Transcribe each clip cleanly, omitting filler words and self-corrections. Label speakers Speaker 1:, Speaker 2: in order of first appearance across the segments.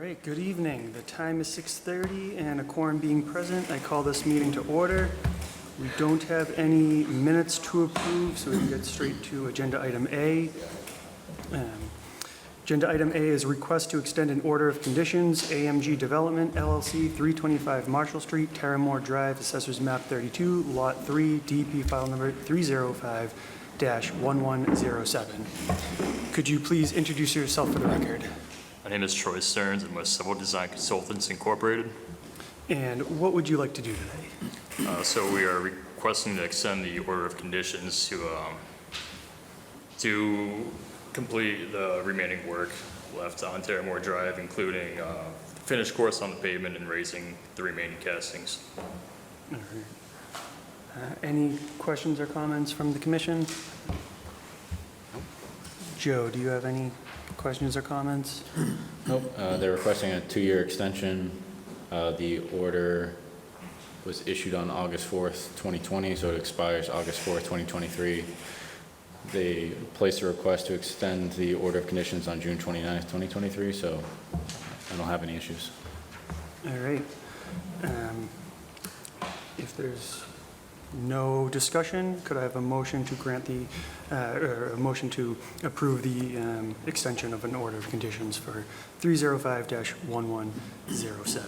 Speaker 1: right, good evening. The time is 6:30 and a quorum being present, I call this meeting to order. We don't have any minutes to approve, so we can get straight to agenda item A. Agenda item A is request to extend an order of conditions, AMG Development LLC, 325 Marshall Street, Terramore Drive, Assessors Map 32, Lot 3, DP file number 305-1107. Could you please introduce yourself for the record?
Speaker 2: My name is Troy Stearns. I'm with Civil Design Consultants Incorporated.
Speaker 1: And what would you like to do today?
Speaker 2: So we are requesting to extend the order of conditions to complete the remaining work left on Terramore Drive, including finish course on the pavement and raising the remaining castings.
Speaker 1: All right. Any questions or comments from the commission? Joe, do you have any questions or comments?
Speaker 3: Nope. They're requesting a 2-year extension. The order was issued on August 4th, 2020, so it expires August 4th, 2023. They placed a request to extend the order of conditions on June 29th, 2023, so I don't have any issues.
Speaker 1: All right. If there's no discussion, could I have a motion to grant the, or a motion to approve the extension of an order of conditions for 305-1107?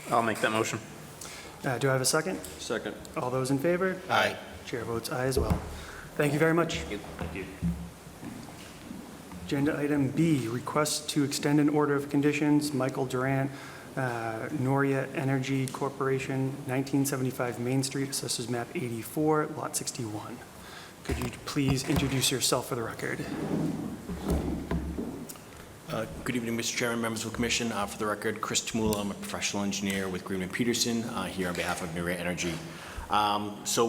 Speaker 4: I'll make that motion.
Speaker 1: Do I have a second?
Speaker 5: Second.
Speaker 1: All those in favor?
Speaker 4: Aye.
Speaker 1: Chair votes aye as well. Thank you very much.
Speaker 2: Thank you.
Speaker 1: Agenda item B, request to extend an order of conditions, Michael Durant, Noria Energy Corporation, 1975 Main Street, Assessors Map 84, Lot 61. Could you please introduce yourself for the record?
Speaker 5: Good evening, Mr. Chairman, members of the commission. For the record, Chris Tamula, I'm a professional engineer with Greenman Peterson here on behalf of Noria Energy. So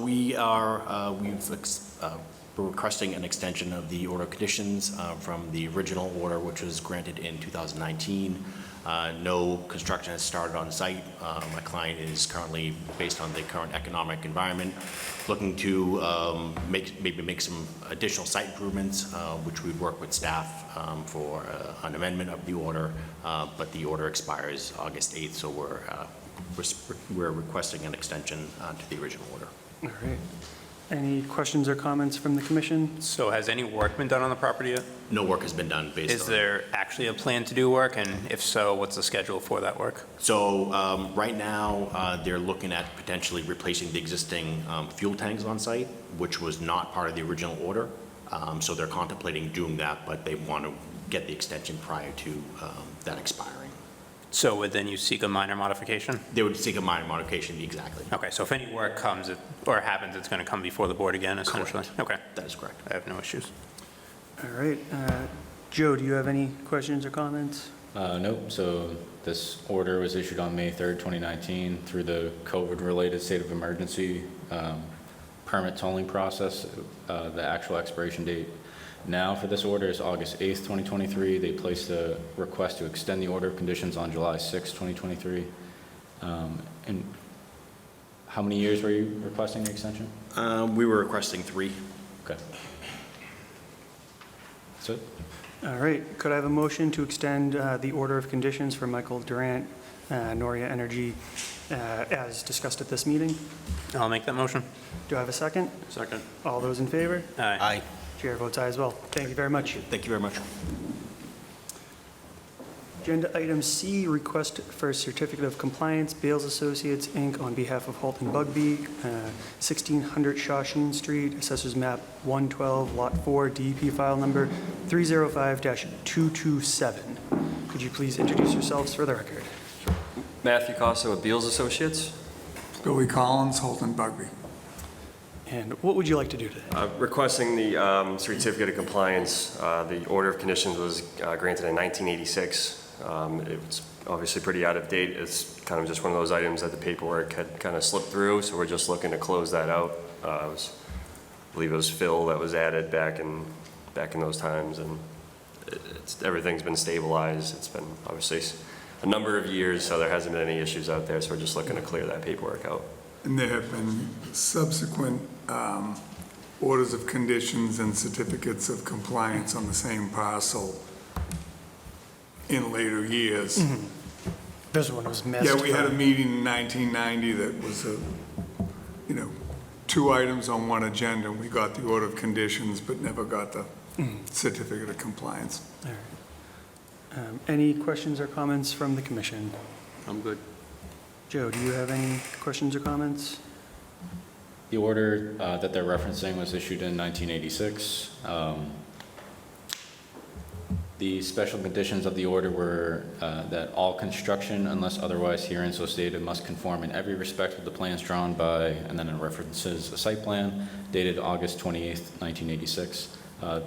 Speaker 5: we're requesting an extension of the order of conditions from the original order, which was granted in 2019. No construction has started on site. My client is currently, based on the current economic environment, looking to maybe make some additional site improvements, which we'd work with staff for an amendment of the order, but the order expires August 8th, so we're requesting an extension to the original order.
Speaker 1: All right. Any questions or comments from the commission?
Speaker 4: So has any work been done on the property yet?
Speaker 5: No work has been done based on...
Speaker 4: Is there actually a plan to do work? And if so, what's the schedule for that work?
Speaker 5: So right now, they're looking at potentially replacing the existing fuel tanks on site, which was not part of the original order. So they're contemplating doing that, but they want to get the extension prior to that expiring.
Speaker 4: So would then you seek a minor modification?
Speaker 5: They would seek a minor modification, exactly.
Speaker 4: Okay, so if any work comes or happens, it's going to come before the board again, essentially?
Speaker 5: Correct.
Speaker 4: Okay,
Speaker 5: That is correct.
Speaker 4: I have no issues.
Speaker 1: All right. Joe, do you have any questions or comments?
Speaker 3: Nope. So this order was issued on May 3rd, 2019 through the COVID-related state of emergency permit tolling process. The actual expiration date now for this order is August 8th, 2023. They placed a request to extend the order of conditions on July 6th, 2023. And how many years were you requesting the extension?
Speaker 5: We were requesting 3.
Speaker 3: Okay. That's it.
Speaker 1: All right. Could I have a motion to extend the order of conditions for Michael Durant, Noria Energy, as discussed at this meeting?
Speaker 4: I'll make that motion.
Speaker 1: Do I have a second?
Speaker 5: Second.
Speaker 1: All those in favor?
Speaker 4: Aye.
Speaker 1: Chair votes aye as well. Thank you very much.
Speaker 5: Thank you very much.
Speaker 1: Agenda item C, request for a certificate of compliance, Bales Associates, Inc., on behalf of Halton Bugby, 1600 Shawsheen Street, Assessors Map 112, Lot 4, DEP file number 305-227. Could you please introduce yourselves for the record?
Speaker 6: Matthew Costa with Beals Associates.
Speaker 7: Billy Collins, Holton Bugby.
Speaker 1: And what would you like to do today?
Speaker 6: Requesting the certificate of compliance. The order of conditions was granted in 1986. It's obviously pretty out of date. It's kind of just one of those items that the paperwork had kind of slipped through, so we're just looking to close that out. I believe it was Phil that was added back in those times, and everything's been stabilized. It's been obviously a number of years, so there hasn't been any issues out there, so we're just looking to clear that paperwork out.
Speaker 7: And there have been subsequent orders of conditions and certificates of compliance on the same parcel in later years.
Speaker 1: This one was missed.
Speaker 7: Yeah, we had a
Speaker 1: from-
Speaker 7: meeting in 1990 that was, two items on one agenda. We got the order of conditions, but never got the certificate of compliance.
Speaker 1: All right. Any questions or comments from the commission?
Speaker 8: I'm good.
Speaker 1: Joe, do you have any questions or comments?
Speaker 3: The order that they're referencing was issued in 1986. The special conditions of the order were that all construction, unless otherwise herein so stated, must conform in every respect with the plans drawn by, and then it references a site plan dated August 28th, 1986.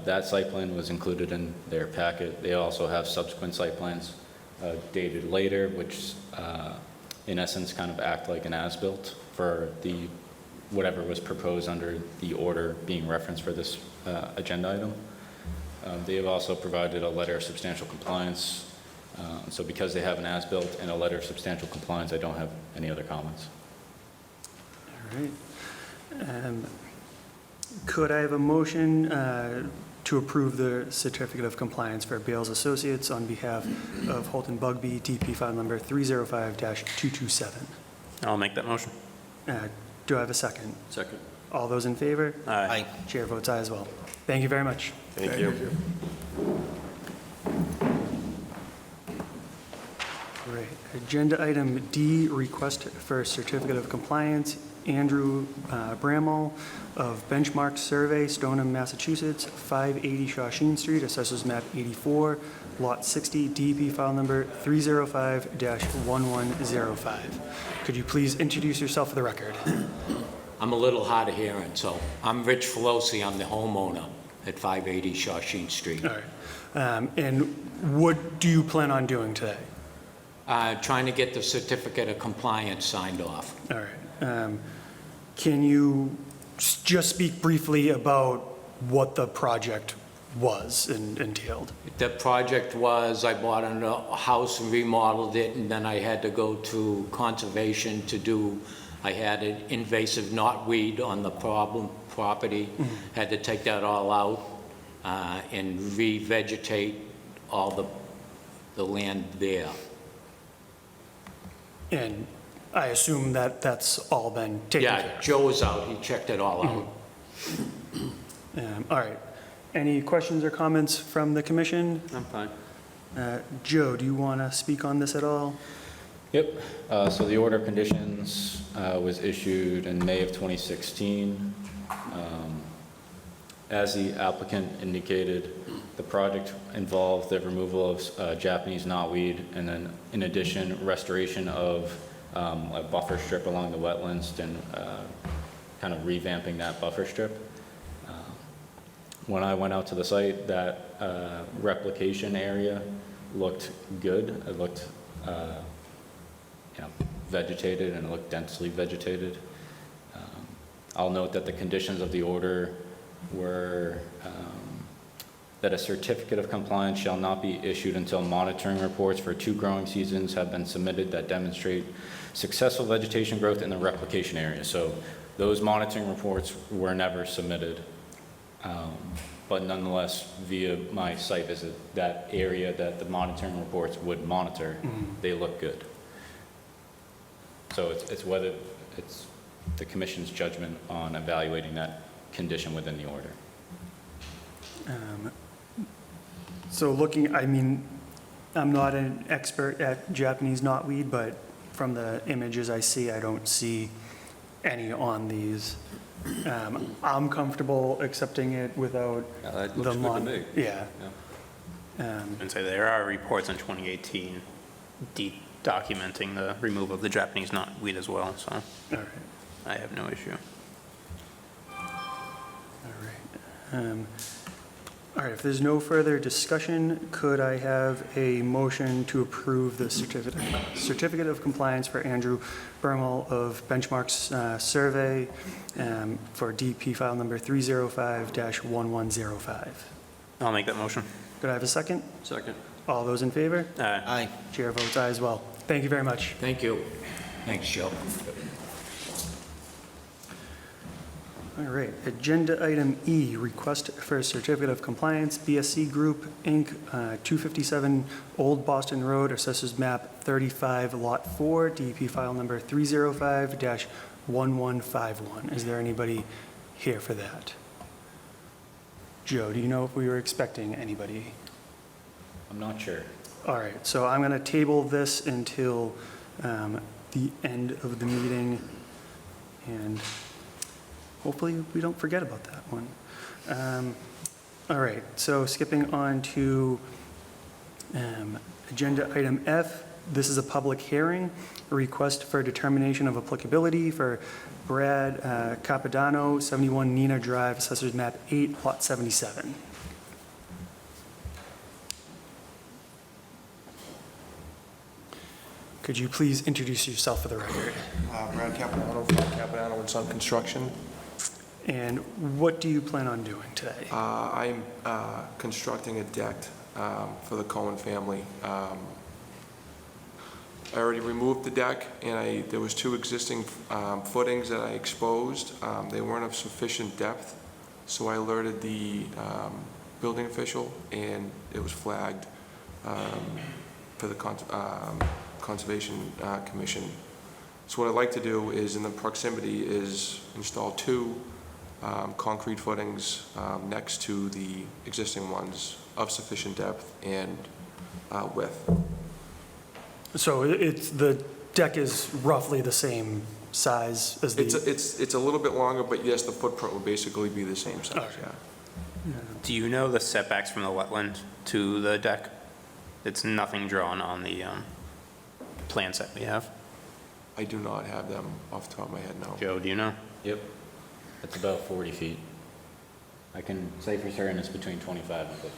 Speaker 3: That site plan was included in their packet. They also have subsequent site plans dated later, which in essence kind of act like an as-built for the whatever was proposed under the order being referenced for this agenda item. They have also provided a letter of substantial compliance. So because they have an as-built and a letter of substantial compliance, I don't have any other comments.
Speaker 1: All right. Could I have a motion to approve the certificate of compliance for Bales Associates on behalf of Holton Bugby, DP file number 305-227?
Speaker 4: I'll make that motion.
Speaker 1: Do I have a second?
Speaker 8: Second.
Speaker 1: All those in favor?
Speaker 4: Aye.
Speaker 1: Chair votes aye as well. Thank you very much.
Speaker 6: Thank you.
Speaker 1: All right, agenda item D, request for certificate of compliance, Andrew Bramall of Benchmark Survey, Stoneham, Massachusetts, 580 Shawshene Street, Assessors Map 84, Lot 60, DEP file number 305-1105. Could you please introduce yourself for the record?
Speaker 9: I'm a little hard of hearing, so I'm Rich Filosi. I'm the homeowner at 580 Shawshene Street.
Speaker 1: All right. And what do you plan on doing today?
Speaker 9: Trying to get the certificate of compliance signed off.
Speaker 1: All right. Can you just speak briefly about what the project was and entailed?
Speaker 9: The project was, I bought a house and remodeled it, and then I had to go to conservation to do, I had an invasive knotweed on the problem property, had to take that all out and revegetate all the land there.
Speaker 1: And I assume that that's all been taken care
Speaker 9: Yeah, Joe was out, he checked it all out.
Speaker 1: of. All right. Any questions or comments from the commission?
Speaker 8: I'm fine.
Speaker 1: Joe, do you want to speak on this at all?
Speaker 3: Yep, so the order of conditions was issued in May of 2016. As the applicant indicated, the project involved the removal of Japanese knotweed and then in addition, restoration of a buffer strip along the wetlands and kind of revamping that buffer strip. When I went out to the site, that replication area looked good. It looked vegetated and it looked densely vegetated. I'll note that the conditions of the order were that a certificate of compliance shall not be issued until monitoring reports for 2 growing seasons have been submitted that demonstrate successful vegetation growth in the replication area. So those monitoring reports were never submitted. But nonetheless, via my site visit, that area that the monitoring reports would monitor, they look good. So it's whether it's the commission's judgment on evaluating that condition within the order.
Speaker 1: So looking, I mean, I'm not an expert at Japanese knotweed, but from the images I see, I don't see any on these. I'm comfortable accepting it without
Speaker 8: That
Speaker 1: the
Speaker 8: looks good to me.
Speaker 1: Yeah.
Speaker 4: And so there are reports in 2018 documenting the removal of the Japanese knotweed as well, so
Speaker 1: All right.
Speaker 4: I have no issue.
Speaker 1: All right. All right, if there's no further discussion, could I have a motion to approve the certificate of compliance for Andrew Bermal of Benchmarks Survey for DP file number 305-1105?
Speaker 4: I'll make that motion.
Speaker 1: Could I have a second?
Speaker 8: Second.
Speaker 1: All those in favor?
Speaker 4: Aye.
Speaker 9: Aye.
Speaker 1: Chair votes aye as well. Thank you very much.
Speaker 9: Thank you. Thanks, Joe.
Speaker 1: All right, agenda item E, request for a certificate of compliance, BSC Group, Inc., 257 Old Boston Road, Assessors Map 35, Lot 4, DEP file number 305-1151. Is there anybody here for that? Joe, do you know if we were expecting anybody?
Speaker 3: I'm not sure.
Speaker 1: All right, so I'm going to table this until the end of the meeting, and hopefully we don't forget about that one. All right, so skipping on to agenda item F, this is a public hearing, a request for determination of applicability for Brad Capodanno, 71 Nina Drive, Assessors Map 8, Lot 77. Could you please introduce yourself for the record?
Speaker 8: Brad Capodanno from Capodanno and Son Construction.
Speaker 1: And what do you plan on doing today?
Speaker 8: I'm constructing a deck for the Cohen family. I already removed the deck, and there was 2 existing footings that I exposed. They weren't of sufficient depth, so I alerted the building official, and it was flagged for the Conservation Commission. So what I'd like to do is, in the proximity, is install 2 concrete footings next to the existing ones of sufficient depth and width.
Speaker 1: So the deck is roughly the same size as the...
Speaker 8: It's a little bit longer, but yes, the footprint will basically be the same size,
Speaker 1: Okay.
Speaker 8: yeah.
Speaker 4: Do you know the setbacks from the wetland to the deck? It's nothing drawn on the plan set we have.
Speaker 8: I do not have them off the top of my head, no.
Speaker 4: Joe, do you know?
Speaker 3: Yep. It's about 40 feet. I can say for certain it's between 25 and 50.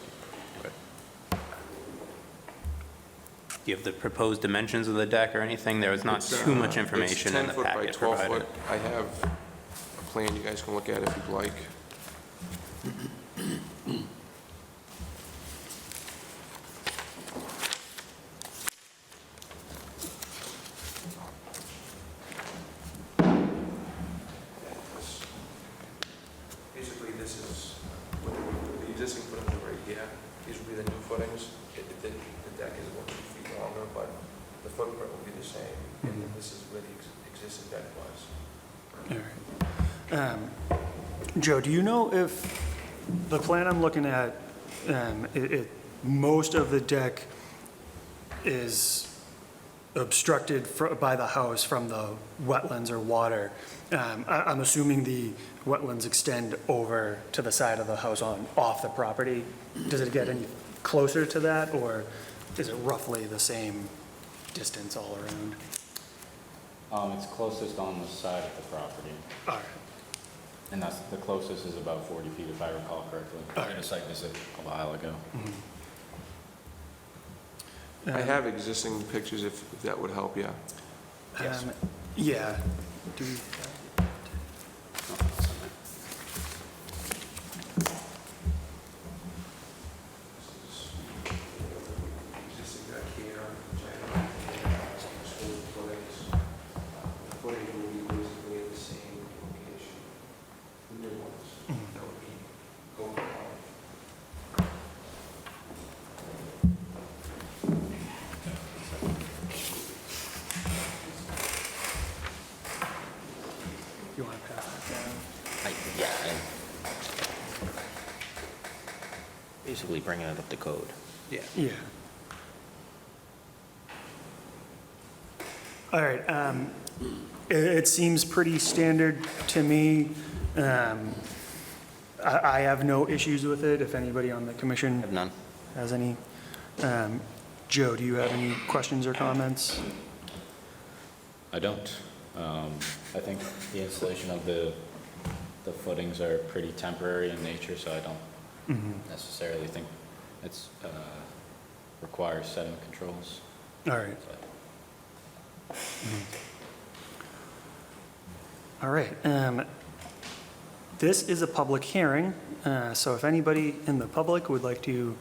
Speaker 4: Do you have the proposed dimensions of the deck or anything? There was not too much information in the packet
Speaker 8: It's 10 foot by 12
Speaker 4: provided.
Speaker 8: foot. I have a plan you guys can look at if you'd like. Basically, this is, the existing footings are right here. These will be the new footings. The deck is about 2 feet longer, but the footprint will be the same. And then this is where the existing deck was.
Speaker 1: All right. Joe, do you know if the plan I'm looking at, most of the deck is obstructed by the house from the wetlands or water? I'm assuming the wetlands extend over to the side of the house off the property. Does it get any closer to that, or is it roughly the same distance all around?
Speaker 3: It's closest on the side of the property,
Speaker 1: All right.
Speaker 3: and that's, the closest is about 40 feet if I recall correctly. I did a site visit a while ago.
Speaker 8: I have existing pictures if that would help you.
Speaker 4: Yes.
Speaker 1: Yeah. Do we,
Speaker 8: Existing deck here, which I have exposed footings. The footing will be basically at the same location. The new ones, that would be going on.
Speaker 1: you want to pass that down?
Speaker 5: Basically bringing it up to code.
Speaker 4: Yeah.
Speaker 1: Yeah. All right, it seems pretty standard to me. I have no issues with it, if anybody on the commission
Speaker 5: Have none.
Speaker 1: has any. Joe, do you have any questions or comments?
Speaker 3: I don't. I think the installation of the footings are pretty temporary in nature, so I don't necessarily think it's requires sediment controls.
Speaker 1: All right. All right. This is a public hearing, so if anybody in the public would like to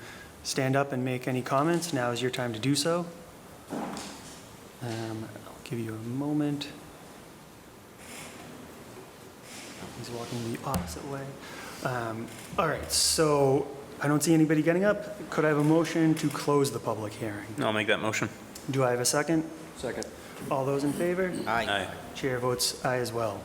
Speaker 1: stand up and make any comments, now is your time to do so. I'll give you a moment. He's walking the opposite way. All right, so I don't see anybody getting up. Could I have a motion to close the public hearing?
Speaker 4: I'll make that motion.
Speaker 1: Do I have a second?
Speaker 8: Second.
Speaker 1: All those in favor?
Speaker 4: Aye.
Speaker 1: Chair votes aye as well.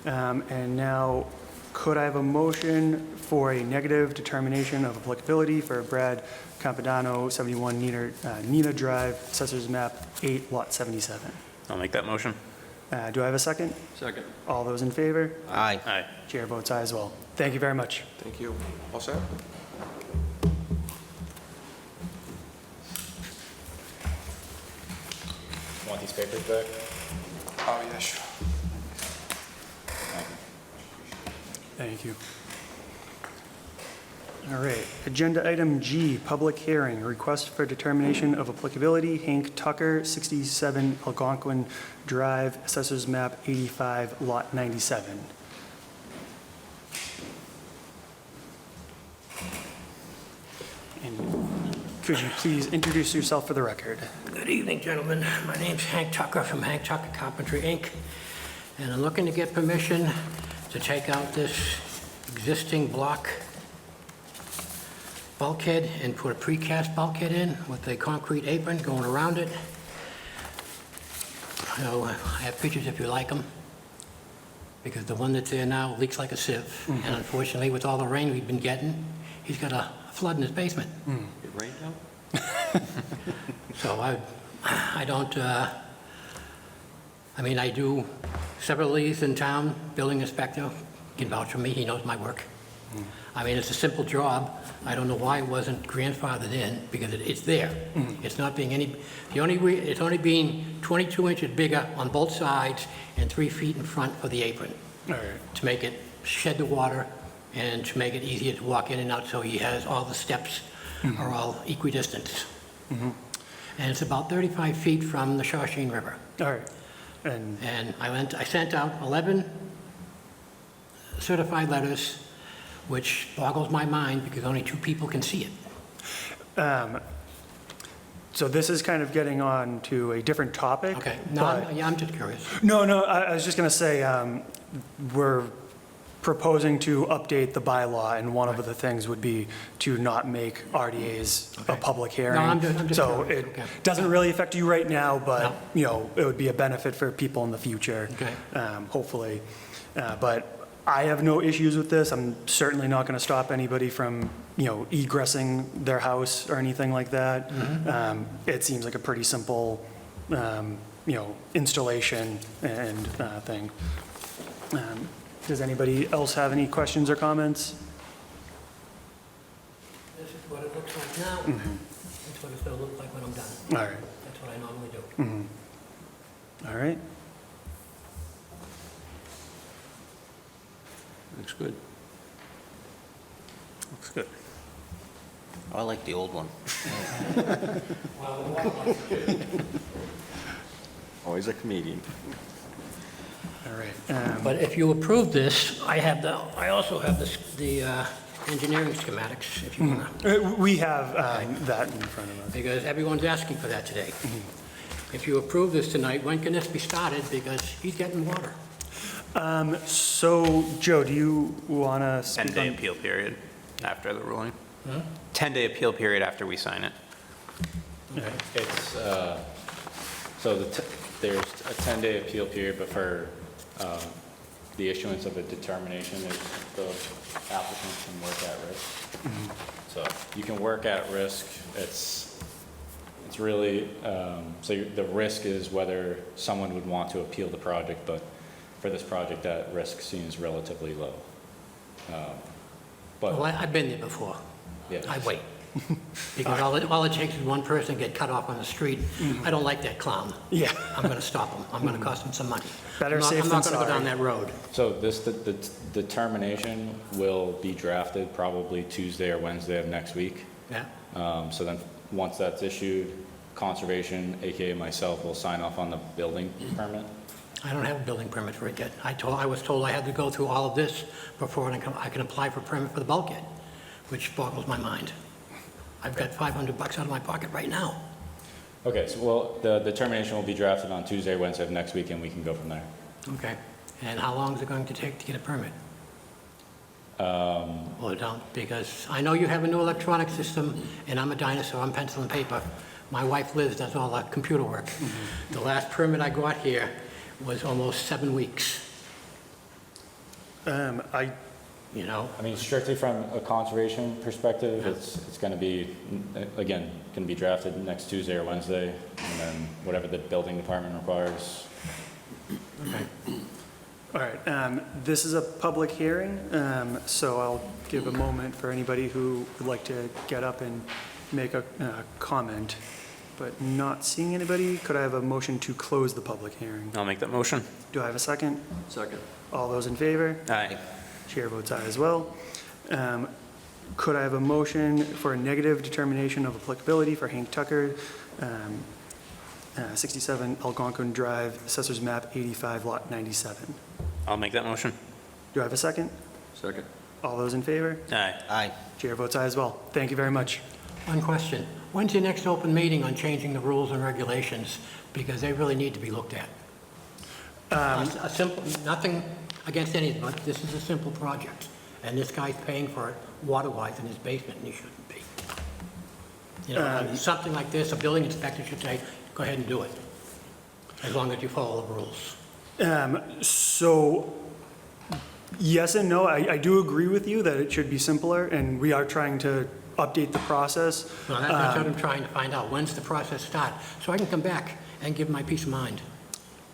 Speaker 1: And now, could I have a motion for a negative determination of applicability for Brad Campadano, 71 Nina Drive, Assessors Map 8, Lot 77?
Speaker 4: I'll make that motion.
Speaker 1: Do I have a second?
Speaker 8: Second.
Speaker 1: All those in favor?
Speaker 5: Aye.
Speaker 4: Aye.
Speaker 1: Chair votes aye as well. Thank you very much.
Speaker 8: Thank you. All set?
Speaker 3: Want these papers back?
Speaker 8: Oh, yeah, sure.
Speaker 1: Thank you. All right, agenda item G, public hearing, request for determination of applicability, Hank Tucker, 67 Algonquin Drive, Assessors Map 85, Lot 97. And could you please introduce yourself for the record?
Speaker 10: Good evening, gentlemen. My name's Hank Tucker from Hank Tucker Carpentry, Inc., and I'm looking to get permission to take out this existing block bulkhead and put a precast bulkhead in with a concrete apron going around it. So I have pictures if you like them, because the one that's there now leaks like a sieve. And unfortunately, with all the rain we've been getting, he's got a flood in his basement.
Speaker 8: It rained out?
Speaker 10: So I don't, I mean, I do several of these in town, building inspector can vouch for me, he knows my work. I mean, it's a simple job. I don't know why it wasn't grandfathered in, because it's there. It's not being it's only being 22 inches bigger on both sides and 3 feet in front for the apron,
Speaker 1: All right.
Speaker 10: to make it shed the water and to make it easier to walk in and out, so he has all the steps are all equidistant. And it's about 35 feet from the Shawshene River.
Speaker 1: All right. And
Speaker 10: And I sent out 11 certified letters, which boggles my mind because only 2 people can see it.
Speaker 1: so this is kind of getting on to a different topic.
Speaker 10: Okay, no,
Speaker 1: but-
Speaker 10: I'm just curious.
Speaker 1: No, I was just going to say, we're proposing to update the bylaw, and one of the things would be to not make RDAs a
Speaker 10: Okay.
Speaker 1: public hearing.
Speaker 10: I'm just
Speaker 1: So
Speaker 10: curious.
Speaker 1: it
Speaker 10: Okay.
Speaker 1: doesn't really affect you right now, but,
Speaker 10: No.
Speaker 1: you know, it would be a benefit for people in the future.
Speaker 10: Okay.
Speaker 1: Hopefully. But I have no issues with this. I'm certainly not going to stop anybody from, you know, egressing their house or anything like that. It seems like a pretty simple, you know, installation and thing. Does anybody else have any questions or comments?
Speaker 10: This is what it looks like now. That's what it's going to look like when I'm done.
Speaker 1: All right,
Speaker 10: That's what I normally do.
Speaker 1: all right.
Speaker 8: Looks good.
Speaker 4: Looks good.
Speaker 5: I like the old one.
Speaker 8: Always a comedian.
Speaker 1: All right.
Speaker 10: But if you approve this, I also have the engineering schematics, if you want to.
Speaker 1: We have that in front of us.
Speaker 10: Because everyone's asking for that today. If you approve this tonight, when can this be started? Because he's getting water.
Speaker 1: So, Joe, do you want to speak
Speaker 4: 10-day
Speaker 1: on?
Speaker 4: appeal period after the ruling. 10-day appeal period after we sign it.
Speaker 3: It's, so there's a 10-day appeal period, but for the issuance of a determination, the applicant can work at risk. So you can work at risk. It's really, the risk is whether someone would want to appeal the project, but for this project, that risk seems relatively low.
Speaker 10: Well,
Speaker 3: But,
Speaker 10: I've been there before.
Speaker 3: yeah.
Speaker 10: I wait. Because all it takes is one person get cut off on the street. I don't like that clown.
Speaker 1: Yeah.
Speaker 10: I'm going to stop him. I'm going to cost him some money.
Speaker 1: Better safe than
Speaker 10: I'm not going to go
Speaker 1: sorry.
Speaker 10: down that road.
Speaker 3: So the determination will be drafted probably Tuesday or Wednesday of next week.
Speaker 10: Yeah.
Speaker 3: So then, once that's issued, Conservation, AKA myself, will sign off on the building permit.
Speaker 10: I don't have a building permit for it yet. I was told I had to go through all of this before I can apply for a permit for the bulkhead, which boggles my mind. I've got $500 out of my pocket right now.
Speaker 3: Okay, so, well, the determination will be drafted on Tuesday or Wednesday of next week, and we can go from there.
Speaker 10: Okay. And how long is it going to take to get a permit? Or don't, because I know you have a new electronic system, and I'm a dinosaur, I'm pencil and paper. My wife Liz does all that computer work. The last permit I got here was almost 7 weeks,
Speaker 1: I,
Speaker 10: you know?
Speaker 3: I mean, strictly from a conservation perspective, it's going to be, again, going to be drafted next Tuesday or Wednesday, and then whatever the building department requires.
Speaker 1: all right, this is a public hearing, so I'll give a moment for anybody who would like to get up and make a comment, but not seeing anybody. Could I have a motion to close the public hearing?
Speaker 4: I'll make that motion.
Speaker 1: Do I have a second?
Speaker 6: Second.
Speaker 1: All those in favor?
Speaker 4: Aye.
Speaker 1: Chair votes aye as well. Could I have a motion for a negative determination of applicability for Hank Tucker, 67 Algonquin Drive, Assessors Map 85, Lot 97?
Speaker 4: I'll make that motion.
Speaker 1: Do I have a second?
Speaker 6: Second.
Speaker 1: All those in favor?
Speaker 4: Aye.
Speaker 5: Aye.
Speaker 1: Chair votes aye as well. Thank you very much.
Speaker 10: One question, when's your next open meeting on changing the rules and regulations? Because they really need to be looked at. A simple, nothing against anything, but this is a simple project, and this guy's paying for it water-wise in his basement, and he shouldn't be. You know, I mean, something like this, a building inspector should say, go ahead and do it, as long as you follow the rules.
Speaker 1: So, yes and no. I do agree with you that it should be simpler, and we are trying to update the process.
Speaker 10: So that's what I'm trying to find out, when's the process start? So I can come back and give my peace of mind.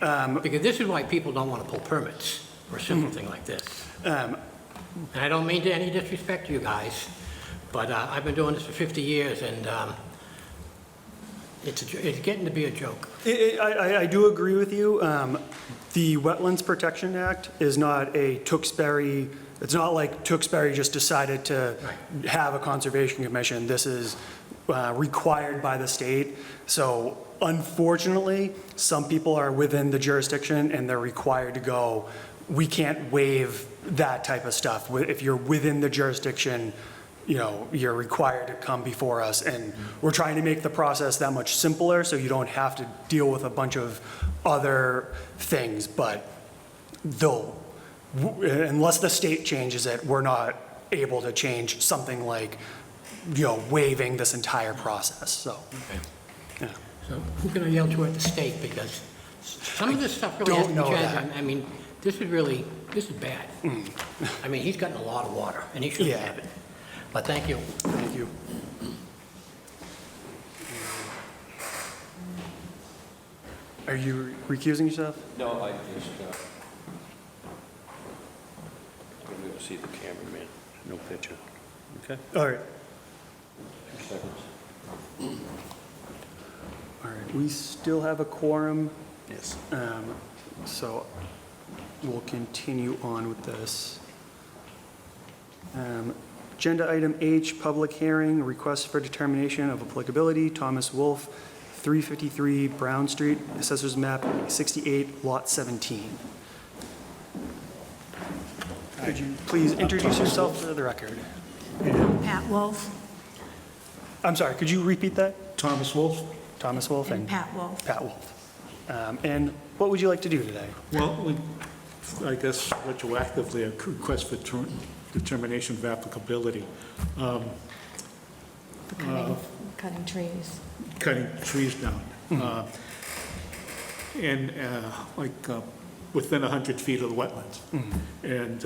Speaker 10: Because this is why people don't want to pull permits for a simple thing like this. And I don't mean to any disrespect to you guys, but I've been doing this for 50 years, and it's getting to be a joke.
Speaker 1: I do agree with you. The Wetlands Protection Act is not a Tewksbury, it's not like Tewksbury just decided to have a conservation commission. This is required by the state. So unfortunately, some people are within the jurisdiction and they're required to go. We can't waive that type of stuff. If you're within the jurisdiction, you know, you're required to come before us, and we're trying to make the process that much simpler so you don't have to deal with a bunch of other things. But though, unless the state changes it, we're not able to change something like, you know, waiving this entire process, so. Yeah.
Speaker 10: So who can I yell to at the state? Because some of this stuff really has to
Speaker 1: don't
Speaker 10: be
Speaker 1: know
Speaker 10: changed.
Speaker 1: that.
Speaker 10: I mean, this is bad. I mean, he's gotten a lot of water, and he shouldn't
Speaker 1: Yeah.
Speaker 10: have it. But thank you.
Speaker 1: Thank you. Are you recusing yourself?
Speaker 11: No, I just, I'm going to see the cameraman, no picture. Okay?
Speaker 1: All right.
Speaker 11: 2 seconds.
Speaker 1: All right, we still have a quorum,
Speaker 11: Yes.
Speaker 1: so we'll continue on with this. Agenda item H, public hearing, request for determination of applicability, Thomas Wolfe, 353 Brown Street, Assessors Map 68, Lot 17. Could you please introduce yourself for the record?
Speaker 12: Pat Wolf
Speaker 1: I'm sorry, could you repeat that?
Speaker 13: Thomas Wolf.
Speaker 1: Thomas Wolfe
Speaker 12: and Pat Wolf.
Speaker 1: Pat Wolfe. And what would you like to do today?
Speaker 13: Well, I guess retroactively, a request for determination of applicability.
Speaker 12: Cutting trees.
Speaker 13: Cutting trees down. And within 100 feet of the wetlands. And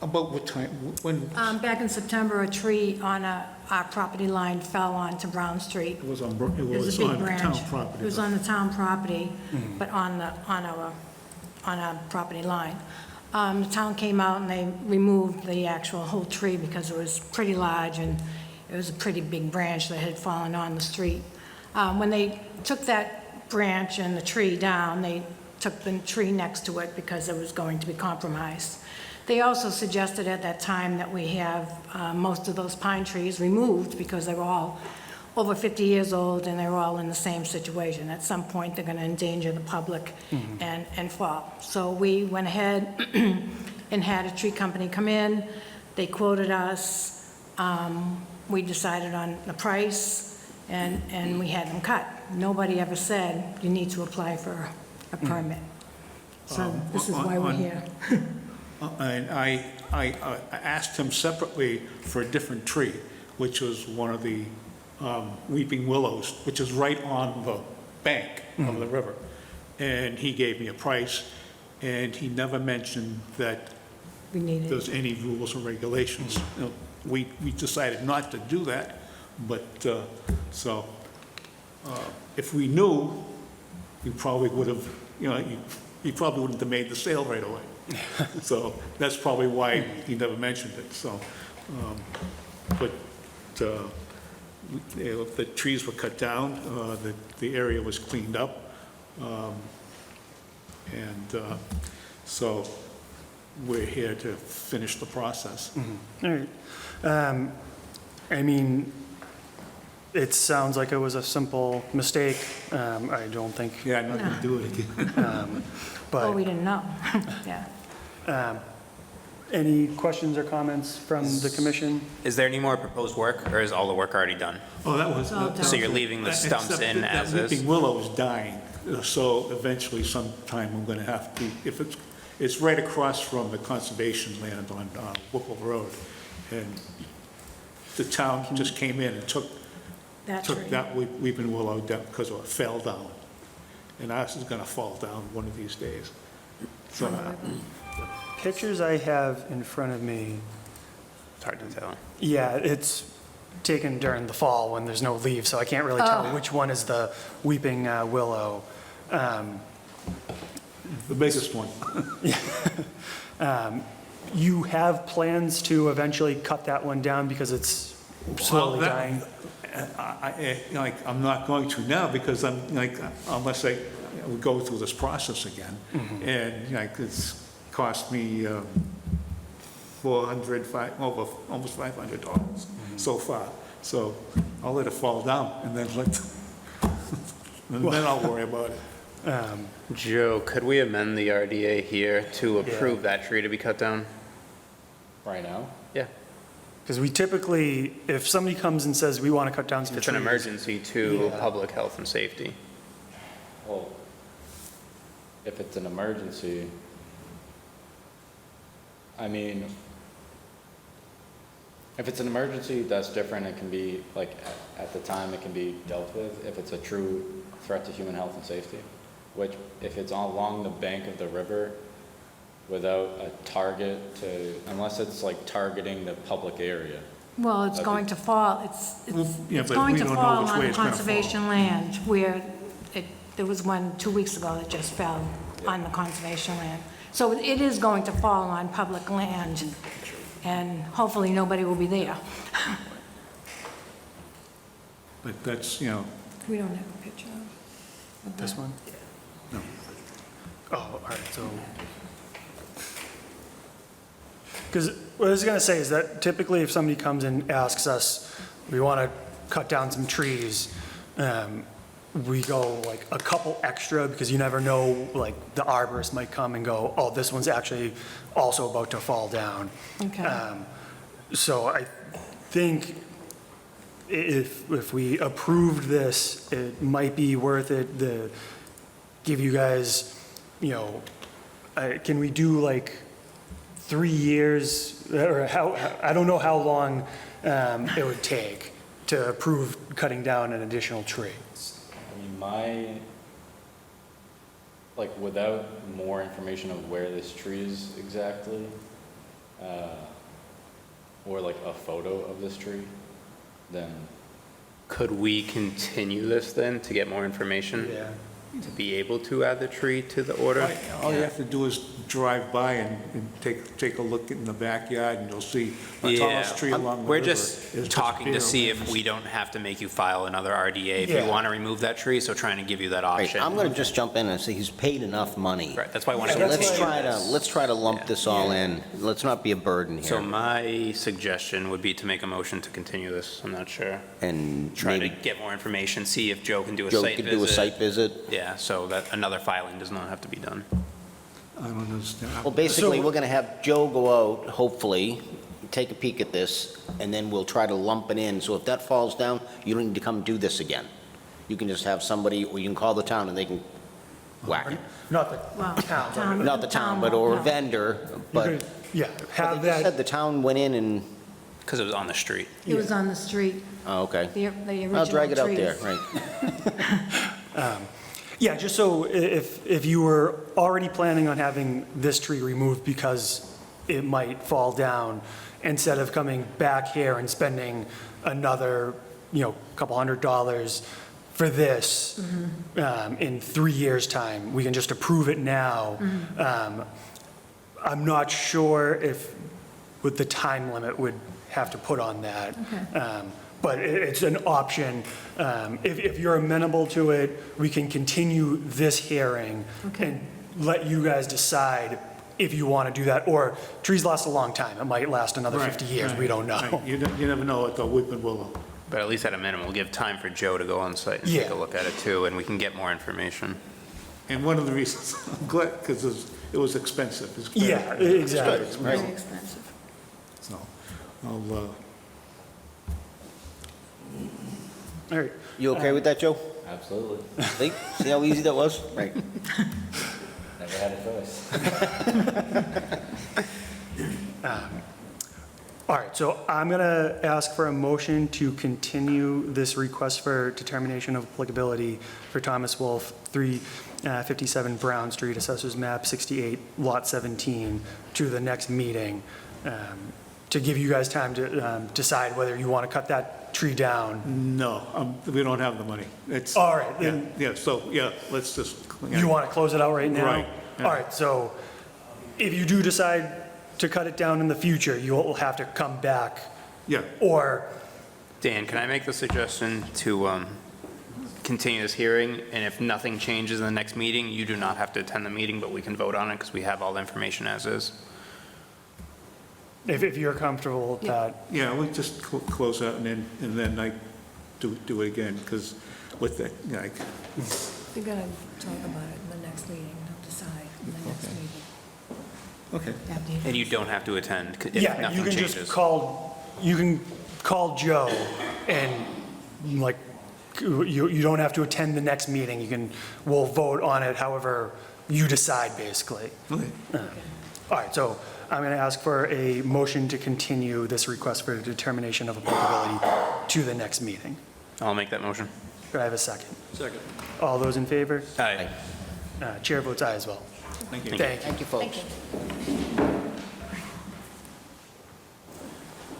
Speaker 13: about what time, when?
Speaker 12: Back in September, a tree on our property line fell onto Brown Street.
Speaker 13: It was on,
Speaker 12: It was a big
Speaker 13: on
Speaker 12: branch.
Speaker 13: town property.
Speaker 12: It was on the town property, but on our property line. The town came out and they removed the actual whole tree because it was pretty large and it was a pretty big branch that had fallen on the street. When they took that branch and the tree down, they took the tree next to it because it was going to be compromised. They also suggested at that time that we have most of those pine trees removed because they were all over 50 years old and they were all in the same situation. At some point, they're going to endanger the public and fall. So we went ahead and had a tree company come in. They quoted us. We decided on the price and we had them cut. Nobody ever said you need to apply for a permit. So this is why we're here.
Speaker 13: And I asked him separately for a different tree, which was one of the weeping willows, which is right on the bank of the river. And he gave me a price, and he never mentioned that
Speaker 12: We need it.
Speaker 13: there's any rules or regulations. You know, we decided not to do that, but, if we knew, we probably would have, you know, he probably wouldn't have made the sale right away. So that's probably why he never mentioned it, so, but, you know, the trees were cut down, the area was cleaned up, and so we're here to finish the process.
Speaker 1: All right. I mean, it sounds like it was a simple mistake. I don't think,
Speaker 13: Yeah, I'm not going to do it again.
Speaker 12: Oh,
Speaker 1: but
Speaker 12: we didn't know. Yeah.
Speaker 1: any questions or comments from the commission?
Speaker 4: Is there any more proposed work, or is all the work already done?
Speaker 13: Oh, that was.
Speaker 12: It's all done.
Speaker 4: So you're leaving the stumps
Speaker 13: Except
Speaker 4: in
Speaker 13: that
Speaker 4: as
Speaker 13: weeping
Speaker 4: is?
Speaker 13: willow is dying, so eventually sometime I'm going to have to, if it's right across from the conservation land on Whipple Road, and the town just came in and took
Speaker 12: That tree.
Speaker 13: that weeping willow down because it fell down, and ours is going to fall down one of these days. So,
Speaker 1: Pictures I have in front of me,
Speaker 4: It's hard to tell.
Speaker 1: yeah, it's taken during the fall when there's no leaves, so I can't really tell
Speaker 12: Oh.
Speaker 1: which one is the weeping willow.
Speaker 13: the biggest one.
Speaker 1: You have plans to eventually cut that one down because it's slowly
Speaker 13: Well,
Speaker 1: dying?
Speaker 13: I'm not going to now, because unless I would go through this process again. And it's cost me almost $500 so far. So I'll let it fall down and then then I'll worry about it.
Speaker 4: Joe, could we amend the RDA here to approve that tree to be cut down?
Speaker 3: Right now?
Speaker 4: Yeah.
Speaker 1: Because we typically, if somebody comes and says, we want to cut down some
Speaker 4: It's
Speaker 1: trees.
Speaker 4: an emergency to
Speaker 1: Yeah.
Speaker 4: public health and safety.
Speaker 3: Well, if it's an emergency, I mean, if it's an emergency, that's different. It can be, like, at the time, it can be dealt with. If it's a true threat to human health and safety, which, if it's along the bank of the river without a target to, unless it's like targeting the public area.
Speaker 12: Well, it's going to fall,
Speaker 13: Yeah,
Speaker 12: it's
Speaker 13: but
Speaker 12: going
Speaker 13: we
Speaker 12: to
Speaker 13: don't know
Speaker 12: fall
Speaker 13: which way
Speaker 12: on
Speaker 13: it's gonna
Speaker 12: conservation land where there was one 2 weeks ago that just fell on the conservation land. So it is going to fall on public land, and hopefully nobody will be there.
Speaker 13: But that's,
Speaker 12: We don't have a picture of
Speaker 1: This
Speaker 12: that.
Speaker 1: one?
Speaker 13: No.
Speaker 1: Oh, all right, so. Because what I was going to say is that typically if somebody comes and asks us, we want to cut down some trees, we go like a couple extra because you never know, like the arborist might come and go, oh, this one's actually also about to fall down.
Speaker 12: Okay.
Speaker 1: So I think if we approved this, it might be worth it to give you guys, can we do like 3 years, or I don't know how long it would take to approve cutting down an additional tree.
Speaker 3: I mean, without more information of where this tree is exactly, or like a photo of this tree, then.
Speaker 4: Could we continue this then to get more information?
Speaker 1: Yeah.
Speaker 4: To be able to add the tree to the order?
Speaker 13: all you have to do is drive by and take a look in the backyard, and you'll see the tallest tree along the river.
Speaker 4: We're just
Speaker 13: is
Speaker 4: talking to see if
Speaker 13: bare
Speaker 4: we don't have to make you file another RDA if
Speaker 1: Yeah.
Speaker 4: you want to remove that tree, so trying to give you that
Speaker 14: Right,
Speaker 4: option.
Speaker 14: I'm going to just jump in and say he's paid enough money.
Speaker 4: Right, that's why I want
Speaker 14: So
Speaker 4: to
Speaker 14: let's
Speaker 4: continue
Speaker 14: let's try to lump
Speaker 4: Yeah.
Speaker 14: this all in. Let's not be a burden
Speaker 4: So
Speaker 14: here.
Speaker 4: my suggestion would be to make a motion to continue this, I'm not sure.
Speaker 14: And
Speaker 4: Try to
Speaker 14: maybe
Speaker 4: get more information, see if Joe can do a
Speaker 14: Joe
Speaker 4: site
Speaker 14: could
Speaker 4: visit.
Speaker 14: do a site visit.
Speaker 4: Yeah, so that another filing does not have to be done.
Speaker 13: I don't understand.
Speaker 14: Well, basically,
Speaker 1: So-
Speaker 14: we're going to have Joe go out, hopefully, take a peek at this, and then we'll try to lump it in. So if that falls down, you don't need to come do this again. You can just have somebody, or you can call the town and they can whack it.
Speaker 1: Not the
Speaker 12: Well,
Speaker 1: town.
Speaker 14: Not the town, but or a
Speaker 12: no.
Speaker 14: vendor,
Speaker 1: You
Speaker 14: but
Speaker 1: could, yeah,
Speaker 14: but
Speaker 1: have
Speaker 14: they just said
Speaker 1: that,
Speaker 14: the town went in and,
Speaker 4: Because it was on the street.
Speaker 12: It was on the street,
Speaker 14: oh, okay.
Speaker 12: the original
Speaker 14: I'll drag it out there,
Speaker 12: trees.
Speaker 14: right.
Speaker 1: yeah, just so if you were already planning on having this tree removed because it might fall down, instead of coming back here and spending another, couple $100 for this in 3 years' time, we can just approve it now. I'm not sure if, with the time limit, would have to put on that.
Speaker 12: Okay.
Speaker 1: But it's an option. If you're amenable to it, we can continue this hearing
Speaker 12: Okay.
Speaker 1: and let you guys decide if you want to do that. Or trees last a long time. It might last another 50 years. We don't know.
Speaker 13: Right. You never know at the weeping willow.
Speaker 4: But at least at a minimum, we'll give time for Joe to go on site and take
Speaker 1: Yeah.
Speaker 4: a look at it too, and we can get more information.
Speaker 13: And one of the reasons, I'm glad, because it was expensive. It's very-
Speaker 1: Yeah, exactly.
Speaker 13: it's
Speaker 12: Very
Speaker 13: very
Speaker 12: expensive.
Speaker 13: So, I'll,
Speaker 1: All right.
Speaker 14: You okay with that, Joe?
Speaker 3: Absolutely.
Speaker 14: See how easy that was? Right.
Speaker 3: Never had a choice.
Speaker 1: All right, so I'm going to ask for a motion to continue this request for determination of applicability for Thomas Wolf, 357 Brown Street, Assessors Map 68, Lot 17, to the next meeting, to give you guys time to decide whether you want to cut that tree down.
Speaker 13: no, we don't have the money. It's.
Speaker 1: All right,
Speaker 13: Yeah,
Speaker 1: then
Speaker 13: yeah, so, yeah, let's just.
Speaker 1: you want to close it out right now?
Speaker 13: Right, yeah.
Speaker 1: All right, so if you do decide to cut it down in the future, you will have to come back,
Speaker 13: Yeah,
Speaker 1: or
Speaker 4: Dan, can I make the suggestion to continue this hearing? And if nothing changes in the next meeting, you do not have to attend the meeting, but we can vote on it because we have all the information as is.
Speaker 1: if you're comfortable with that.
Speaker 13: yeah, we just close out and then I do it again, because with the, like,
Speaker 12: We're going to talk about it in the next meeting, they'll decide in the next meeting.
Speaker 13: okay.
Speaker 12: Have the-
Speaker 4: And you don't have to attend if
Speaker 1: Yeah, you
Speaker 4: nothing
Speaker 1: can
Speaker 4: changes.
Speaker 1: just call Joe and like, you don't have to attend the next meeting. We'll vote on it however you decide, basically.
Speaker 13: Okay.
Speaker 1: All right, so I'm going to ask for a motion to continue this request for determination of applicability to the next meeting.
Speaker 4: I'll make that motion.
Speaker 1: Could I have a second?
Speaker 8: Second.
Speaker 1: All those in favor?
Speaker 4: Aye.
Speaker 1: Chair votes aye as well.
Speaker 13: Thank you.
Speaker 1: Thank you.
Speaker 14: Thank you, folks.